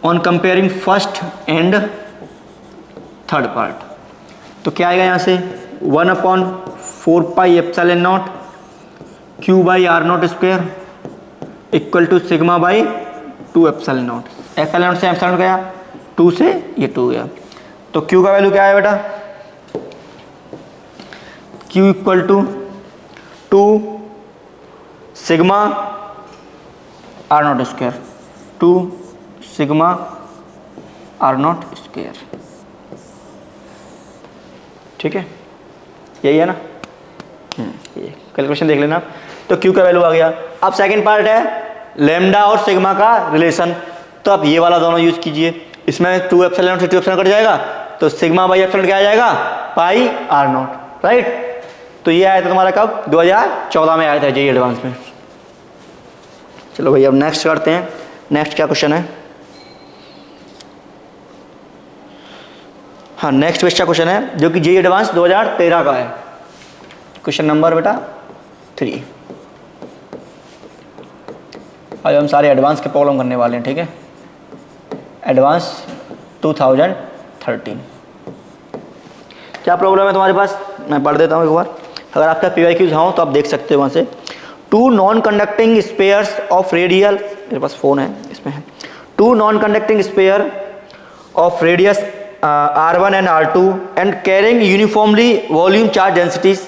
On comparing first and third part तो क्या आएगा यहाँ से 1/4πε0 Q by R0 square equal to sigma by 2ε0। ε0 से ε गया, 2 से ये 2 गया। तो Q का वैल्यू क्या है बेटा, Q equal to 2 sigma R0 square, 2 sigma R0 square, ठीक है, यही है ना। ये कैलकुलेशन देख लेना। तो Q का वैल्यू आ गया। अब सेकंड पार्ट है लैम्डा और सिग्मा का रिलेशन। तो आप ये वाला दोनों यूज कीजिए। इसमें 2ε से 2ε कट जाएगा, तो सिग्मा बाई एप्सिलॉन क्या आ जाएगा, पाई R0, राइट। तो ये आया था तुम्हारा कब, 2014 में आया था जेईई एडवांस में। चलो भाई अब नेक्स्ट करते हैं। नेक्स्ट क्या क्वेश्चन है, हाँ नेक्स्ट बेस्ट क्वेश्चन है जो कि जेईई एडवांस 2013 का है। क्वेश्चन नंबर बेटा 3। आज हम सारे एडवांस के प्रॉब्लम करने वाले हैं, ठीक है। एडवांस 2013 क्या प्रॉब्लम है तुम्हारे पास, मैं पढ़ देता हूँ एक बार। अगर आपका PYQs हो तो आप देख सकते हो वहाँ से। 2 non conducting spheres of radial, मेरे पास फ़ोन है इसमें है, 2 non conducting sphere of radius R1 and R2 and carrying uniformly volume charge densities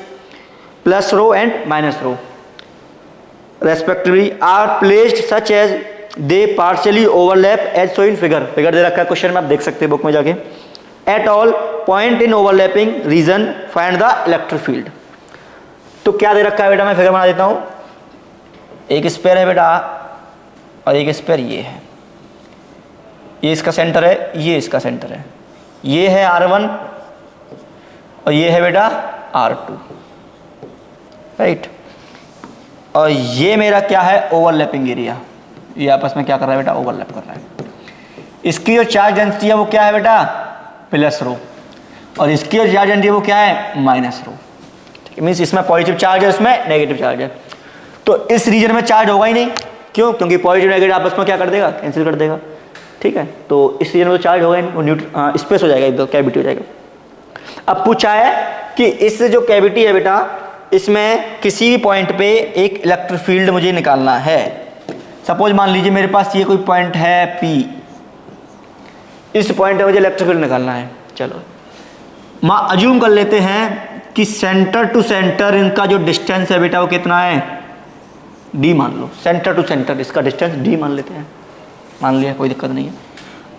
plus rho and minus rho respectively are placed such as they partially overlap as shown in figure। Figure दे रखा है क्वेश्चन में, आप देख सकते हैं बुक में जाके। At all point in overlapping region find the electric field। तो क्या दे रखा है बेटा, मैं फिगर बना देता हूँ। एक स्पेयर है बेटा और एक स्पेयर ये है, ये इसका सेंटर है, ये इसका सेंटर है, ये है R1 और ये है बेटा R2, राइट। और ये मेरा क्या है, ओवरलैपिंग एरिया, ये आपस में क्या कर रहा है बेटा, ओवरलैप कर रहा है। इसकी जो चार्ज डेंसिटी है वो क्या है बेटा, प्लस रो। और इसकी जो चार्ज डेंसिटी वो क्या है, माइनस रो। ठीक है, मीन्स इसमें पॉजिटिव चार्ज है, इसमें नेगेटिव चार्ज है। तो इस रीजन में चार्ज होगा ही नहीं, क्यों? क्योंकि पॉजिटिव नेगेटिव आपस में क्या कर देगा, कैंसिल कर देगा। ठीक है, तो इस रीजन में चार्ज होगा ही नहीं, वो स्पेस हो जाएगा, एकदम कैविटी हो जाएगा। अब पूछा है कि इस जो कैविटी है बेटा, इसमें किसी भी पॉइंट पे एक इलेक्ट्रिक फील्ड मुझे निकालना है। सपोज मान लीजिए मेरे पास ये कोई पॉइंट है P, इस पॉइंट पे मुझे इलेक्ट्रिक फील्ड निकालना है। चलो अज्यूम कर लेते हैं कि सेंटर टू सेंटर इनका जो डिस्टेंस है बेटा वो कितना है, D मान लो। सेंटर टू सेंटर इसका डिस्टेंस D मान लेते हैं, मान लिया, कोई दिक्कत नहीं है।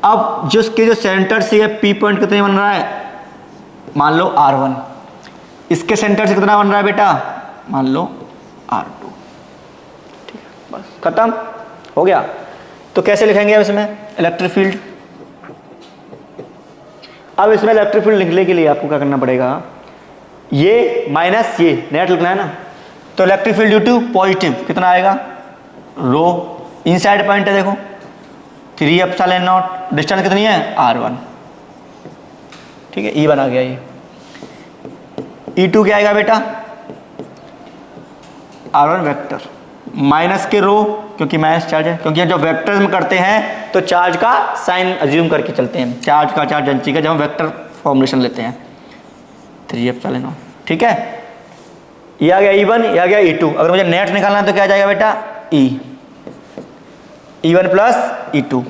अब जिसके जो सेंटर से है P पॉइंट कितने बन रहा है, मान लो R1। इसके सेंटर से कितना बन रहा है बेटा, मान लो R2। ठीक है, बस खत्म हो गया। तो कैसे लिखेंगे अब इसमें इलेक्ट्रिक फील्ड? अब इसमें इलेक्ट्रिक फील्ड लिखने के लिए आपको क्या करना पड़ेगा, ये माइनस ये नेट लिखना है ना। तो electric field due to positive कितना आएगा, रो, इनसाइड पॉइंट है देखो 3 एप्सिलॉन नॉट, डिस्टेंस कितनी है R1। ठीक है, E बना गया ये। E2 क्या आएगा बेटा, R1 वेक्टर माइनस के रो, क्योंकि माइनस चार्ज है, क्योंकि जब वेक्टर में करते हैं तो चार्ज का साइन अज्यूम करके चलते हैं, चार्ज का चार्ज डेंसिटी का जब हम वेक्टर फॉर्मुलेशन लेते हैं 3 एप्सिलॉन नॉट। ठीक है, ये आ गया E1, ये आ गया E2। अगर मुझे नेट निकालना है तो क्या आ जाएगा बेटा, E1 प्लस E2।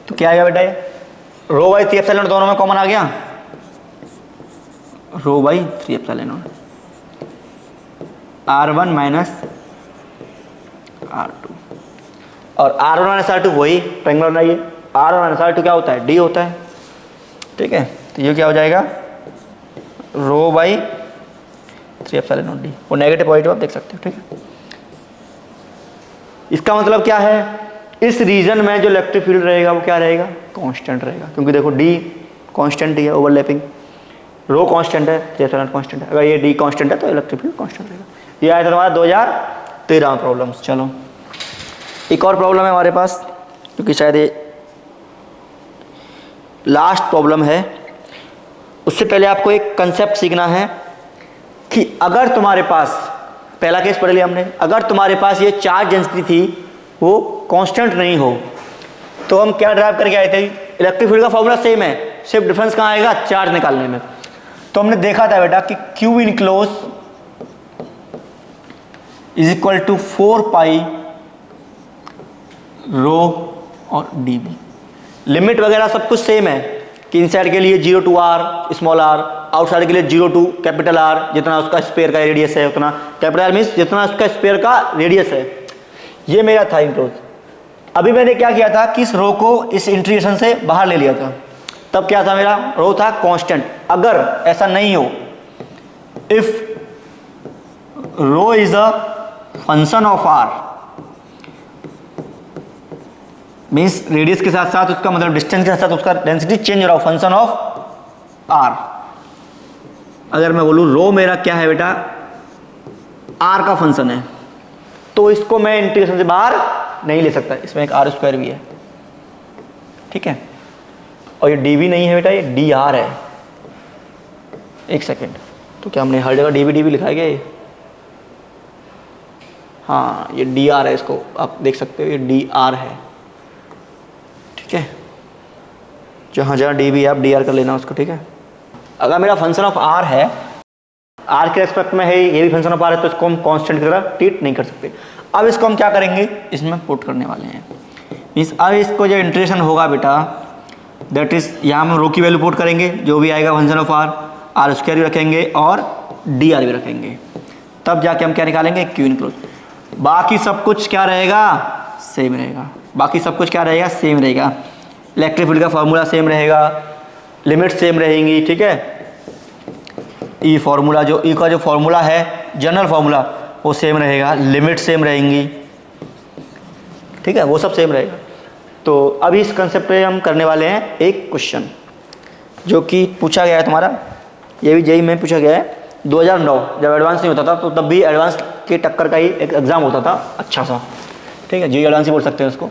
तो क्या आएगा बेटा, ये रो बाई 3 एप्सिलॉन दोनों में कॉमन आ गया, rho by 3 epsilon nought, R1 minus R2। और R1 माइनस R2 वही ट्रायंगल बनाइए, R1 माइनस R2 क्या होता है, D होता है। ठीक है, तो ये क्या हो जाएगा, रो बाई 3 एप्सिलॉन नॉट D। वो नेगेटिव पॉजिटिव आप देख सकते हो। ठीक है, इसका मतलब क्या है, इस रीजन में जो इलेक्ट्रिक फील्ड रहेगा वो क्या रहेगा, कांस्टेंट रहेगा, क्योंकि देखो D कांस्टेंट ही है, ओवरलैपिंग, रो कांस्टेंट है, 3 एप्सिलॉन कांस्टेंट है। अगर ये D कांस्टेंट है तो इलेक्ट्रिक फील्ड कांस्टेंट रहेगा। ये आया था हमारा 2013 प्रॉब्लम्स। चलो एक और प्रॉब्लम है हमारे पास, क्योंकि शायद ये लास्ट प्रॉब्लम है। उससे पहले आपको एक कंसेप्ट सीखना है कि अगर तुम्हारे पास, पहला केस पढ़ लिया हमने, अगर तुम्हारे पास ये चार्ज डेंसिटी थी वो कांस्टेंट नहीं हो तो हम क्या ड्राइव करके आए थे, इलेक्ट्रिक फील्ड का फॉर्मूला सेम है, सिर्फ डिफरेंस कहाँ आएगा, चार्ज निकालने में। तो हमने देखा था बेटा कि Q enclose is equal to 4 pi rho और dB। लिमिट वगैरह सब कुछ सेम है कि इनसाइड के लिए 0 टू R स्मॉल r, आउटसाइड के लिए 0 टू कैपिटल R, जितना उसका स्पेयर का रेडियस है उतना, कैपिटल R मीन्स जितना उसका स्पेयर का रेडियस है। ये मेरा था इनक्लोज। अभी मैंने क्या किया था कि इस रो को इस इंटीग्रेशन से बाहर ले लिया था, तब क्या था, मेरा रो था कांस्टेंट। अगर ऐसा नहीं हो, if rho is a function of R, means radius के साथ साथ उसका मतलब डिस्टेंस के साथ उसका डेंसिटी चेंज हो रहा हो, फंक्शन ऑफ R। अगर मैं बोलूं रो मेरा क्या है बेटा, R का फंक्शन है, तो इसको मैं इंटीग्रेशन से बाहर नहीं ले सकता, इसमें एक R² भी है। ठीक है, और ये dV नहीं है बेटा, ये dr है। एक सेकेंड, तो क्या हमने हर जगह dV लिखा है क्या ये? हाँ, ये dr है, इसको आप देख सकते हो, ये dr है। ठीक है, जहाँ जहाँ dV है आप dr कर लेना उसको। ठीक है, अगर मेरा फंक्शन ऑफ r है, r के रेस्पेक्ट में है, ये भी फंक्शन ऑफ r है, तो इसको हम कांस्टेंट की तरह ट्रीट नहीं कर सकते। अब इसको हम क्या करेंगे, इसमें पुट करने वाले हैं। मीन्स अब इसको जो इंटीग्रेशन होगा बेटा, दैट इज यहाँ हम रो की वैल्यू पुट करेंगे, जो भी आएगा फंक्शन ऑफ R² भी रखेंगे और dr भी रखेंगे, तब जाके हम क्या निकालेंगे, Q इनक्लोज। बाकी सब कुछ क्या रहेगा, सेम रहेगा। बाकी सब कुछ क्या रहेगा, सेम रहेगा। इलेक्ट्रिक फील्ड का फार्मूला सेम रहेगा, लिमिट सेम रहेंगी। ठीक है, ई फार्मूला, जो ई का जो फार्मूला है जनरल फार्मूला, वो सेम रहेगा, लिमिट सेम रहेंगी। ठीक है, वो सब सेम रहेगा। तो अभी इस कंसेप्ट पे हम करने वाले हैं एक क्वेश्चन जो कि पूछा गया है तुम्हारा, ये भी जेईई में पूछा गया है 2009, जब एडवांस नहीं होता था, तो तब भी एडवांस के टक्कर का ही एक एग्जाम होता था अच्छा सा। ठीक है, जेईई एडवांस ही बोल सकते हैं उसको।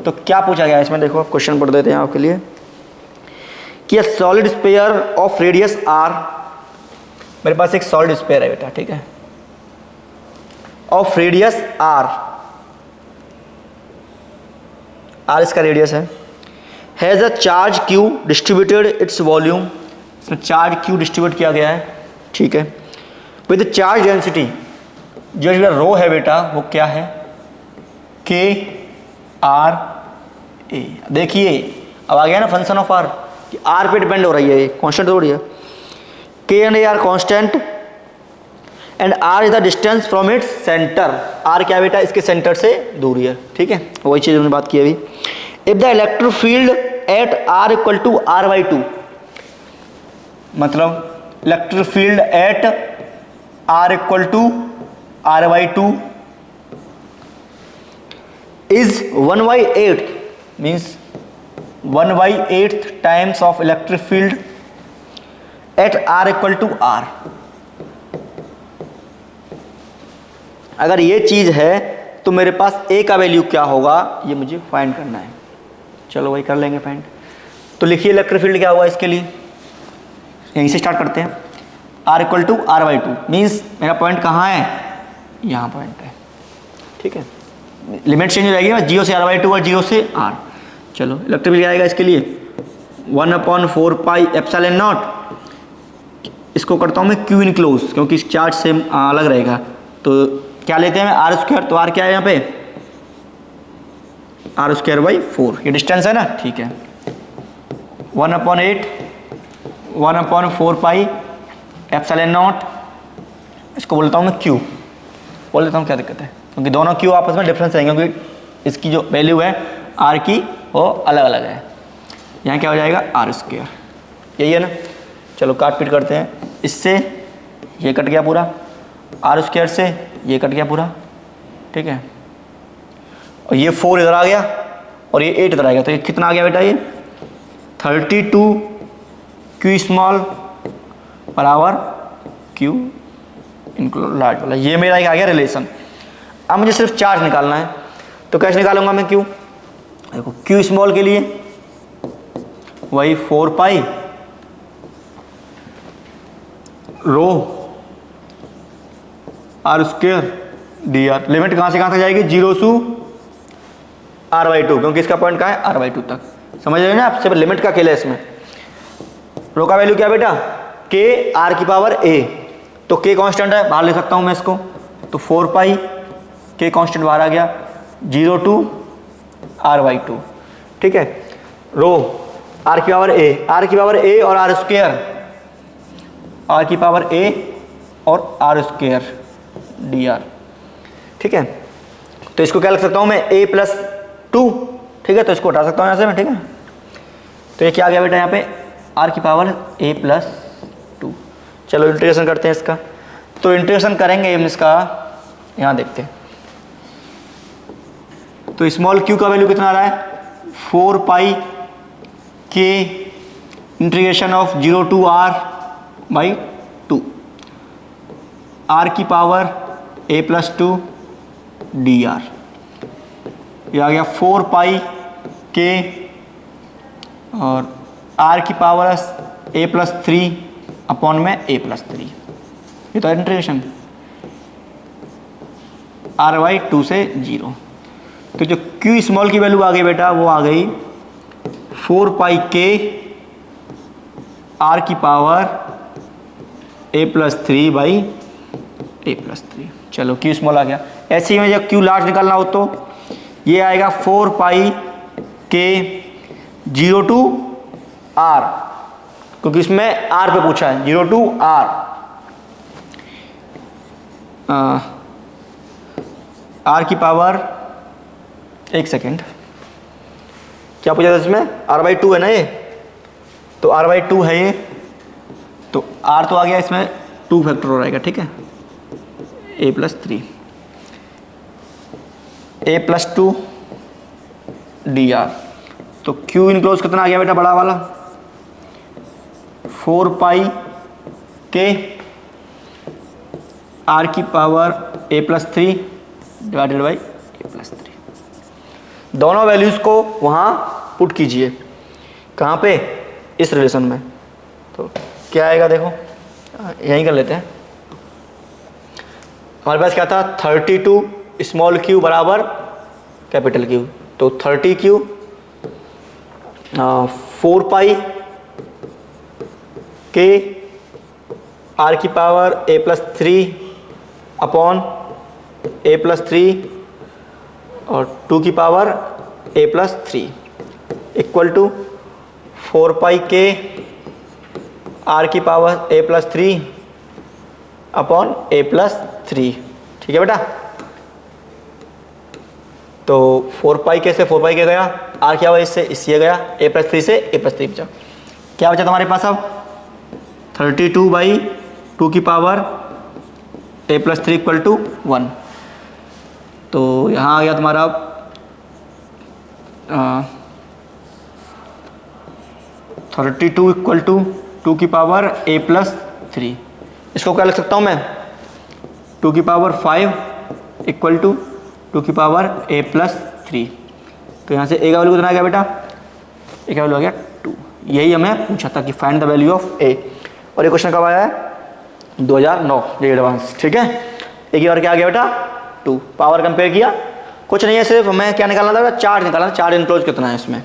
तो क्या पूछा गया है इसमें, देखो क्वेश्चन पढ़ देते हैं आपके लिए। कि solid sphere of radius r, मेरे पास एक सॉलिड स्पेयर है बेटा, ठीक है, ऑफ रेडियस आर, आर इसका रेडियस है, has a charge q distributed its volume, इसमें चार्ज क्यू डिस्ट्रीब्यूट किया गया है, ठीक है, विद चार्ज डेंसिटी, जो रो है बेटा वो क्या है, के आर ए। देखिए अब आ गया ना फंक्शन ऑफ आर, कि आर पे डिपेंड हो रही है, ये कांस्टेंट हो रही है, k and a are constant and r is the distance from its centre, r क्या बेटा, इसके सेंटर से दूरी है, ठीक है, वही चीज़ हमने बात की अभी। If the electric field at r equal to r by two, मतलब electric field at r equal to r by two is 1/8 means 1/8 times of electric field at r equal to r। अगर ये चीज़ है तो मेरे पास a का वैल्यू क्या होगा ये मुझे फाइंड करना है। चलो वही कर लेंगे फाइंड। तो लिखिए इलेक्ट्रिक फील्ड क्या होगा इसके लिए, यहीं से स्टार्ट करते हैं। r equal to r by two means मेरा पॉइंट कहाँ है, यहाँ पॉइंट है, ठीक है, लिमिट चेंज हो जाएगी ना, जीरो से आर बाई टू और जीरो से आर। चलो इलेक्ट्रिक फील्ड आएगा इसके लिए 1/4 पाई एप्सिलॉन नॉट, इसको करता हूँ मैं क्यू इन क्लोज क्योंकि इस चार्ज से अलग रहेगा, तो क्या लेते हैं आर स्क्वायर, तो आर क्या है यहाँ पे, आर स्क्वायर बाई 4, ये डिस्टेंस है ना, ठीक है, 1/4 पाई एप्सिलॉन नॉट, इसको बोलता हूँ मैं क्यू, बोल देता हूँ, क्या दिक्कत है, क्योंकि दोनों क्यू आपस में डिफरेंस रहेंगे, क्योंकि इसकी जो वैल्यू है आर की वो अलग अलग है। यहाँ क्या हो जाएगा आर स्क्वायर, यही है ना। चलो काट पीट करते हैं, इससे ये कट गया पूरा, आर स्क्वायर से ये कट गया पूरा, ठीक है, और ये 4 इधर आ गया और ये 8 इधर आ गया, तो ये कितना आ गया बेटा, ये 32 क्यू स्मॉल बराबर क्यू इनक्लूड लार्ज वाला, ये मेरा एक आ गया रिलेशन। अब मुझे सिर्फ चार्ज निकालना है, तो कैसे निकालूंगा मैं क्यू, देखो क्यू स्मॉल के लिए वही 4 pi rho r square d r, limit कहाँ से कहाँ तक जाएगी, 0 से आर बाई टू, क्योंकि इसका पॉइंट कहाँ है आर बाई टू तक, समझ रहे हैं ना आप, सिर्फ लिमिट का खेल है इसमें। रो का वैल्यू क्या बेटा, के आर की पावर ए, तो के कांस्टेंट है, बाहर ले सकता हूँ मैं इसको, तो 4 पाई के कांस्टेंट बाहर आ गया, 0 to आर बाई टू, ठीक है, रो आर की पावर ए, आर की पावर ए और आर स्क्वायर, आर की पावर ए और आर स्क्वायर डी आर, ठीक है, तो इसको क्या लिख सकता हूँ मैं a+2, ठीक है, तो इसको हटा सकता हूँ यहाँ से मैं, ठीक है, तो ये क्या आ गया बेटा यहाँ पे आर की पावर a+2। चलो इंटीग्रेशन करते हैं इसका, तो इंटीग्रेशन करेंगे हम इसका, यहाँ देखते हैं, तो स्मॉल क्यू का वैल्यू कितना आ रहा है 4 पाई के इंटीग्रेशन ऑफ 0 to r बाई 2, आर की पावर a+2 डी आर, ये आ गया 4 पाई के और आर की पावर a+3 अपॉन में a+3, ये तो इंटीग्रेशन आर बाई 2 से 0। तो जो क्यू स्मॉल की वैल्यू आ गई बेटा वो आ गई 4 पाई के आर की पावर a+3 बाई a+3। चलो क्यू स्मॉल आ गया। ऐसे ही में जब क्यू लार्ज निकालना हो तो ये आएगा 4 पाई के 0 to r, क्योंकि इसमें r पे पूछा है, 0 to r, r की पावर, एक सेकेंड, क्या पूछा था इसमें, r बाई 2 है ना ये, तो r बाई 2 है ये, तो r तो आ गया, इसमें 2 फैक्टर हो जाएगा, ठीक है, a+3 a+2 डी आर, तो क्यू इनक्लोज कितना आ गया बेटा बड़ा वाला 4 पाई के आर की power a+3 divided by a+3। दोनों वैल्यूज़ को वहाँ पुट कीजिए, कहाँ पे, इस रिलेशन में। तो क्या आएगा देखो, यहीं कर लेते हैं। हमारे पास क्या था, 32 स्मॉल क्यू बराबर कैपिटल क्यू। तो 30 क्यू 4 पाई के आर की पावर a+3 अपॉन a+3 और 2 की पावर a+3 इक्वल टू 4 पाई के आर की पावर a+3 अपॉन a+3। ठीक है बेटा। तो 4 पाई के से 4 पाई के गया, आर क्या हुआ इससे इससे गया, a+3 से a+3 बचा। क्या बचा तुम्हारे पास अब 32/2 की पावर a+3 इक्वल टू 1। तो यहाँ आ गया तुम्हारा 32 इक्वल टू 2 की पावर a+3। इसको क्या लिख सकता हूँ मैं, 2 की पावर 5 इक्वल टू 2 की पावर a+3। तो यहाँ से a का वैल्यू कितना आ गया बेटा, a का वैल्यू आ गया 2। यही हमें पूछा था कि find the value of a। और ये क्वेश्चन कब आया है, 2009 जे एडवांस। ठीक है, एक ही बार क्या आ गया बेटा 2। पावर कंपेयर किया, कुछ नहीं है, सिर्फ हमें क्या निकालना था बेटा, चार्ज निकालना, चार्ज इनक्लोज कितना है इसमें।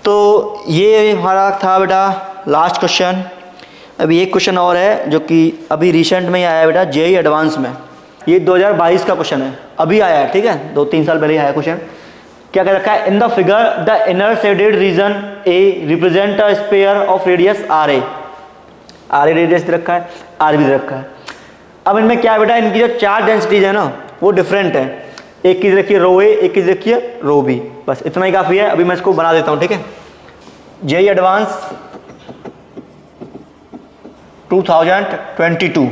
तो ये हमारा था बेटा लास्ट क्वेश्चन। अभी एक क्वेश्चन और है जो कि अभी रिसेंट में ही आया है बेटा जेईई एडवांस में। ये 2022 का क्वेश्चन है, अभी आया है। ठीक है, 2-3 साल पहले ही आया क्वेश्चन। क्या कह रखा है, in the figure the inner shaded region a represent a sphere of radius r a. R a radius दे रखा है, आर भी दे रखा है। अब इनमें क्या है बेटा, इनकी जो चार्ज डेंसिटीज है ना वो डिफरेंट है। एक की देखिए रो ए, एक की देखिए रो बी, बस इतना ही काफ़ी है। अभी मैं इसको बना देता हूँ। ठीक है, जेईई एडवांस 2022,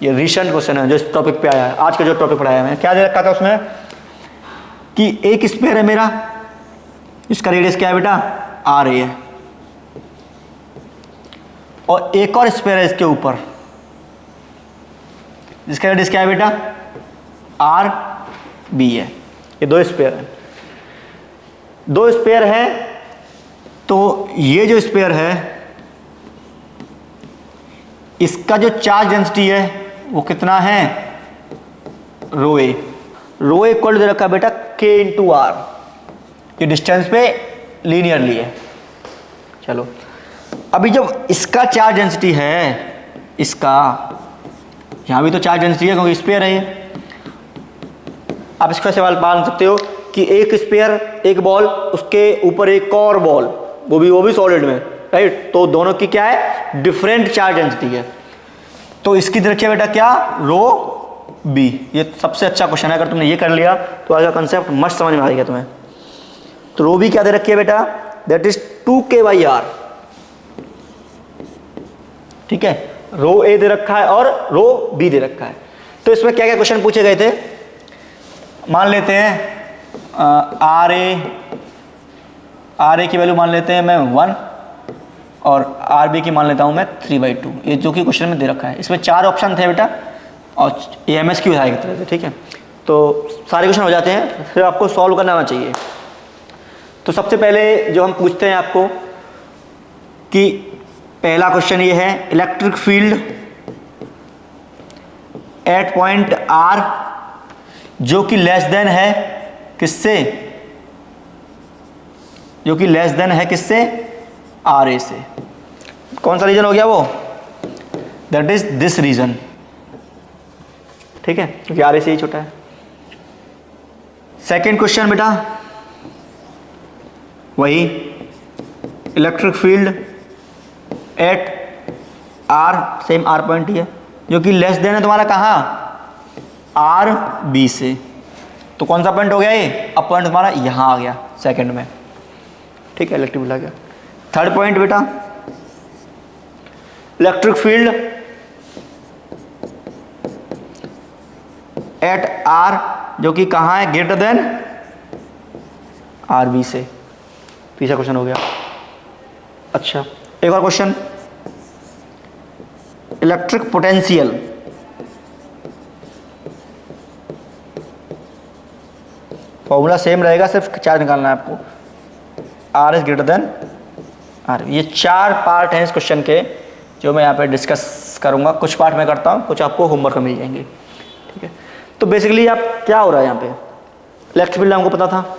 ये रिसेंट क्वेश्चन है जो इस टॉपिक पे आया है। आज का जो टॉपिक पढ़ाया है मैंने, क्या दे रखा था उसमें कि एक स्फीयर है मेरा, इसका रेडियस क्या है बेटा आर ए है, और एक और स्फीयर है इसके ऊपर जिसका रेडियस क्या है बेटा आर बी है। ये दो स्फीयर है, दो स्फीयर है। तो ये जो स्फीयर है इसका जो चार्ज डेंसिटी है वो कितना है, रो ए। रो ए इक्वल दे रखा है बेटा के इंटू आर, ये डिस्टेंस पे लीनियरली है। चलो अभी जब इसका चार्ज डेंसिटी है, इसका यहाँ भी तो चार्ज डेंसिटी है क्योंकि स्फीयर है ये। आप इसका सवाल मान सकते हो कि एक स्फीयर, एक बॉल, उसके ऊपर एक और बॉल, वो भी सॉलिड में, राइट। तो दोनों की क्या है, डिफरेंट चार्ज डेंसिटी है। तो इसकी देखिए बेटा क्या, रो बी। ये सबसे अच्छा क्वेश्चन है, अगर तुमने ये कर लिया तो आज का कंसेप्ट मस्त समझ में आ गया तुम्हें। तो रो बी क्या दे रखी है बेटा, दैट इज 2k/r। ठीक है, रो ए दे रखा है और रो बी दे रखा है। तो इसमें क्या क्या क्वेश्चन पूछे गए थे, मान लेते हैं आर ए की वैल्यू मान लेते हैं मैं 1 और आर बी की मान लेता हूं मैं 3/2। ये जो कि क्वेश्चन में दे रखा है। इसमें 4 ऑप्शन थे बेटा और AMS की विधायक तरह से। ठीक है, तो सारे क्वेश्चन हो जाते हैं, फिर आपको सॉल्व करना आना चाहिए। तो सबसे पहले जो हम पूछते हैं आपको कि पहला क्वेश्चन ये है, electric field at point R जो कि लेस देन है किससे, जो कि लेस देन है किससे, आर ए से। कौन सा रीजन हो गया वो, दैट इज दिस रीजन। ठीक है, क्योंकि आर ए से ही छोटा है। सेकेंड क्वेश्चन बेटा वही, electric field at r, same r point ही है, जो कि लेस देन है तुम्हारा कहाँ, आर बी से। तो कौन सा पॉइंट हो गया ये, अब पॉइंट तुम्हारा यहां आ गया सेकंड में। ठीक है, इलेक्ट्रिक फील्ड आ गया। थर्ड पॉइंट बेटा, इलेक्ट्रिक फील्ड एट आर जो कि कहां है, ग्रेटर देन आर बी से। तीसरा क्वेश्चन हो गया। अच्छा, एक और question, electric potential formula same रहेगा, सिर्फ चार्ज निकालना है आपको। R is greater than r. ये 4 पार्ट हैं इस क्वेश्चन के जो मैं यहाँ पे डिस्कस करूँगा। कुछ पार्ट मैं करता हूँ, कुछ आपको होमवर्क में मिल जाएंगे, ठीक है। तो बेसिकली आप क्या हो रहा है यहाँ पे, इलेक्ट्रिक फील्ड हमको पता था,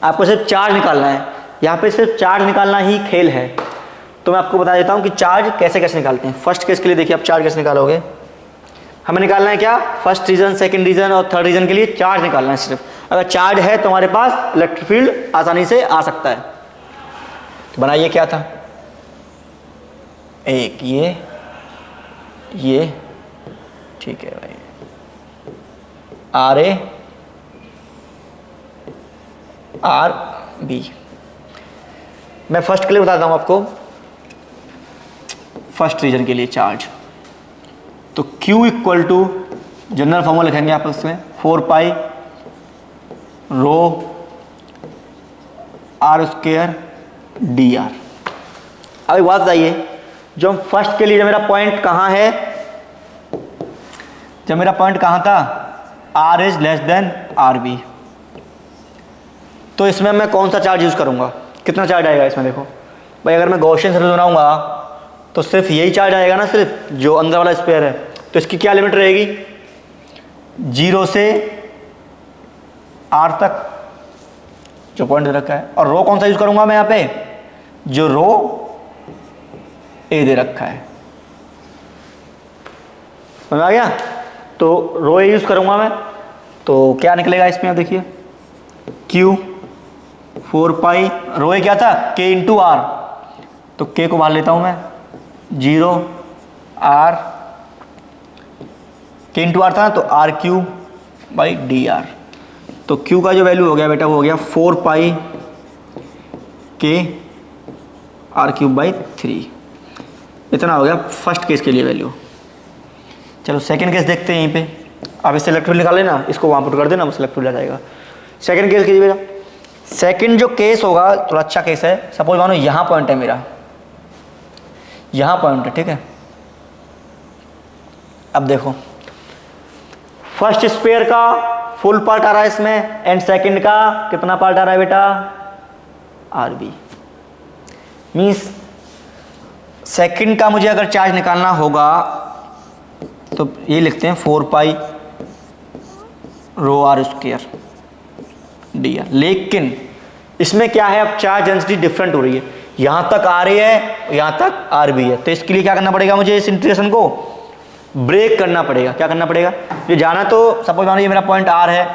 आपको सिर्फ चार्ज निकालना है। यहाँ पे सिर्फ चार्ज निकालना ही खेल है। तो मैं आपको बता देता हूँ कि चार्ज कैसे कैसे निकालते हैं। फर्स्ट केस के लिए देखिए आप चार्ज कैसे निकालोगे। हमें निकालना है क्या, फर्स्ट रीजन, सेकंड रीजन और थर्ड रीजन के लिए चार्ज निकालना है सिर्फ। अगर चार्ज है तो हमारे पास इलेक्ट्रिक फील्ड आसानी से आ सकता है। तो बनाइए क्या था, एक ये ठीक है भाई, आर ए आर बी। मैं फर्स्ट के लिए बताता हूँ आपको, फर्स्ट रीजन के लिए चार्ज। तो Q equal to general formula लिखेंगे आप उसमें 4 pi rho r square d r. अब एक बात बताइए, जो हम फर्स्ट के लिए, जब मेरा पॉइंट कहाँ है, जब मेरा पॉइंट कहाँ था, R is less than r b, तो इसमें मैं कौन सा चार्ज यूज़ करूँगा, कितना चार्ज आएगा इसमें। देखो भाई, अगर मैं गॉसियन सर्फेस बनाऊंगा तो सिर्फ यही चार्ज आएगा ना, सिर्फ जो अंदर वाला स्फीयर है। तो इसकी क्या लिमिट रहेगी, 0 से R तक जो पॉइंट दे रखा है। और रो कौन सा यूज करूंगा मैं यहाँ पे, जो रो ए दे रखा है, समझ आ गया। तो रो ए यूज करूंगा मैं, तो क्या निकलेगा इसमें, आप देखिए Q 4 पाई रो ए क्या था, K इंटू आर। तो K को बाहर लेता हूं मैं, 0 R K इंटू आर था ना, तो r q by d r. तो Q का जो वैल्यू हो गया बेटा, वो हो गया 4 पाई K आर क्यूब बाई 3। इतना हो गया फर्स्ट केस के लिए वैल्यू। चलो सेकंड केस देखते हैं यहीं पे। आप इससे इलेक्ट्रिक निकाल लेना, इसको वहाँ पुट कर देना, बस इलेक्ट्रिक आ जाएगा। सेकंड केस कीजिए बेटा। सेकंड जो केस होगा थोड़ा अच्छा केस है। सपोज मानो यहाँ पॉइंट है मेरा, यहाँ पॉइंट है, ठीक है। अब देखो, फर्स्ट स्पेयर का फुल पार्ट आ रहा है इसमें, एंड सेकंड का कितना पार्ट आ रहा है बेटा, आर बी। मीन्स सेकंड का मुझे अगर चार्ज निकालना होगा तो ये लिखते हैं 4 pi rho r square d are. लेकिन इसमें क्या है, अब चार्ज डेंसिटी डिफरेंट हो रही है। यहां तक आ रही है, यहां तक आर बी है। तो इसके लिए क्या करना पड़ेगा मुझे, इस इंटीग्रेशन को ब्रेक करना पड़ेगा। क्या करना पड़ेगा, ये जाना तो सपोज मानो ये मेरा पॉइंट आर है,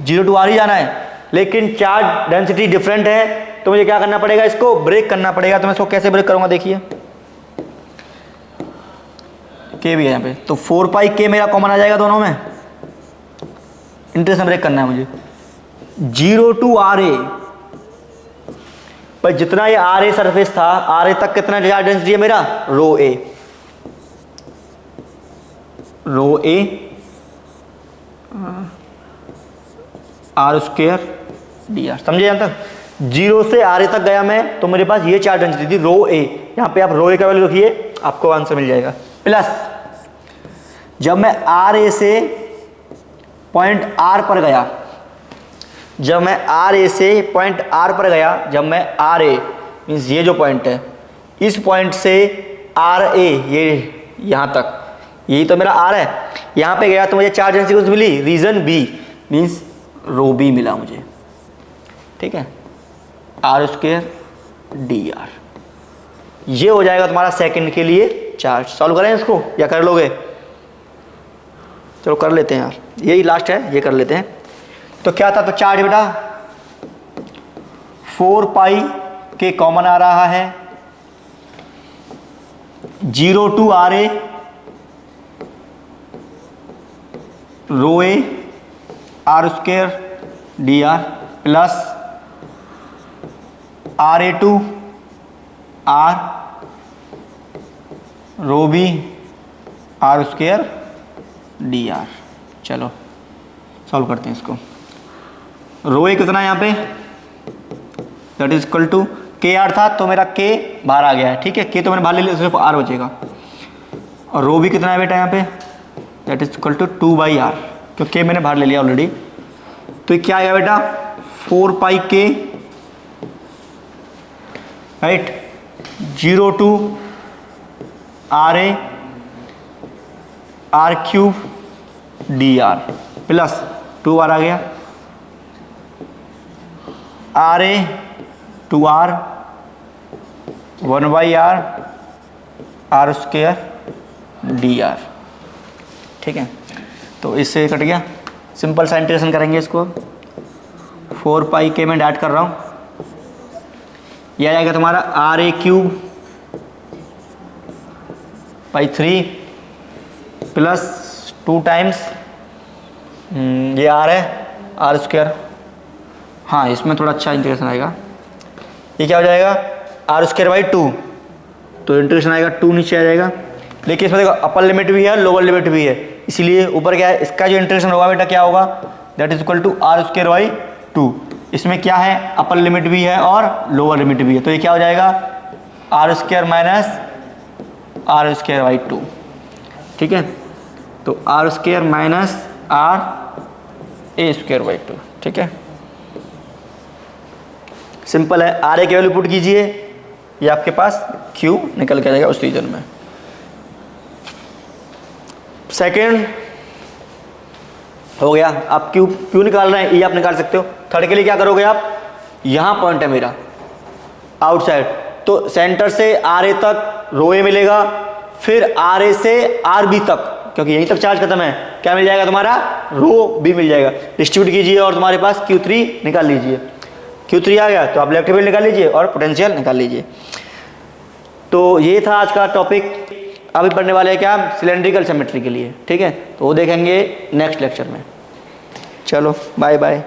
0 टू आर ही जाना है, लेकिन चार्ज डेंसिटी डिफरेंट है, तो मुझे क्या करना पड़ेगा, इसको ब्रेक करना पड़ेगा। तो मैं इसको कैसे ब्रेक करूंगा, देखिए के भी है यहाँ पे, तो 4 पाई के मेरा कॉमन आ जाएगा दोनों में। इंटीग्रेशन ब्रेक करना है मुझे, 0 टू आर ए। पर जितना ये आर ए सरफेस था, आर ए तक कितना चार्ज डेंसिटी है मेरा, rho a, rho a r square d r. समझे यहां तक, 0 से आर ए तक गया मैं, तो मेरे पास ये चार्ज डेंसिटी थी रो ए। यहां पे आप रो ए का वैल्यू रखिए, आपको आंसर मिल जाएगा। प्लस जब मैं आर ए से पॉइंट आर पर गया, जब मैं आर ए से पॉइंट आर पर गया, जब मैं आर ए मीन्स ये जो पॉइंट है, इस पॉइंट से आर ए ये यहां तक, यही तो मेरा आर है, यहां पे गया तो मुझे चार्ज डेंसिटी कुछ मिली, region b means rho b मिला मुझे, ठीक है, आर स्क्वायर डी आर। ये हो जाएगा तुम्हारा सेकंड के लिए चार्ज। सॉल्व करें इसको या कर लोगे, चलो कर लेते हैं यार, यही लास्ट है, ये कर लेते हैं। तो क्या था, तो चार्ज बेटा 4 पाई के कॉमन आ रहा है, 0 to r a rho a r square d r, plus r a to r rho b r square d r. चलो सॉल्व करते हैं इसको। रो ए कितना है यहाँ पे, that is equal to k r था, तो मेरा के बाहर आ गया है, ठीक है, के तो मैंने बाहर ले लिया, सिर्फ आर बचेगा। और रो भी कितना है बेटा यहाँ पे, that is equal to 2 by r, क्योंकि मैंने बाहर ले लिया ऑलरेडी। तो ये क्या आएगा बेटा, 4 पाई के right, 0 to RA R cube DR plus 2 बार आ गया RA 2R 1/R R square DR। ठीक है, तो इससे कट गया। सिंपल सा इंटीग्रेशन करेंगे इसको, 4 पाई के में ऐड कर रहा हूँ, यह आ जाएगा तुम्हारा RA cube by 3 plus 2 times ये R है R स्क्वायर। हाँ, इसमें थोड़ा अच्छा इंटीग्रेशन आएगा, ये क्या हो जाएगा R स्क्वायर बाई 2, तो इंटीग्रेशन आएगा 2 नीचे आ जाएगा। लेकिन इसमें देखो अपर लिमिट भी है लोअर लिमिट भी है, इसीलिए ऊपर क्या है, इसका जो इंटीग्रेशन होगा बेटा क्या होगा, that is equal to R square by 2। इसमें क्या है, अपर लिमिट भी है और लोअर लिमिट भी है, तो ये क्या हो जाएगा R square minus R square by 2। ठीक है, तो R square minus R A square by 2। ठीक है, सिंपल है। RA की वैल्यू पुट कीजिए, ये आपके पास Q निकल के आ जाएगा उस रीजन में। सेकेंड हो गया, आप Q निकाल रहे हैं, ये आप निकाल सकते हो। थर्ड के लिए क्या करोगे आप, यहाँ पॉइंट है मेरा आउटसाइड, तो सेंटर से RA तक रो A मिलेगा, फिर RA से RB तक, क्योंकि यहीं तक चार्ज खत्म है, क्या मिल जाएगा तुम्हारा, रो B मिल जाएगा। डिस्ट्रीब्यूट कीजिए और तुम्हारे पास Q3 निकाल लीजिए। Q3 आ गया तो आप इलेक्ट्रिक फील्ड निकाल लीजिए और पोटेंशियल निकाल लीजिए। तो ये था आज का टॉपिक। अभी पढ़ने वाले हैं क्या, सिलेंड्रिकल सिमेट्री के लिए। ठीक है, तो वो देखेंगे नेक्स्ट लेक्चर में। चलो बाय बाय।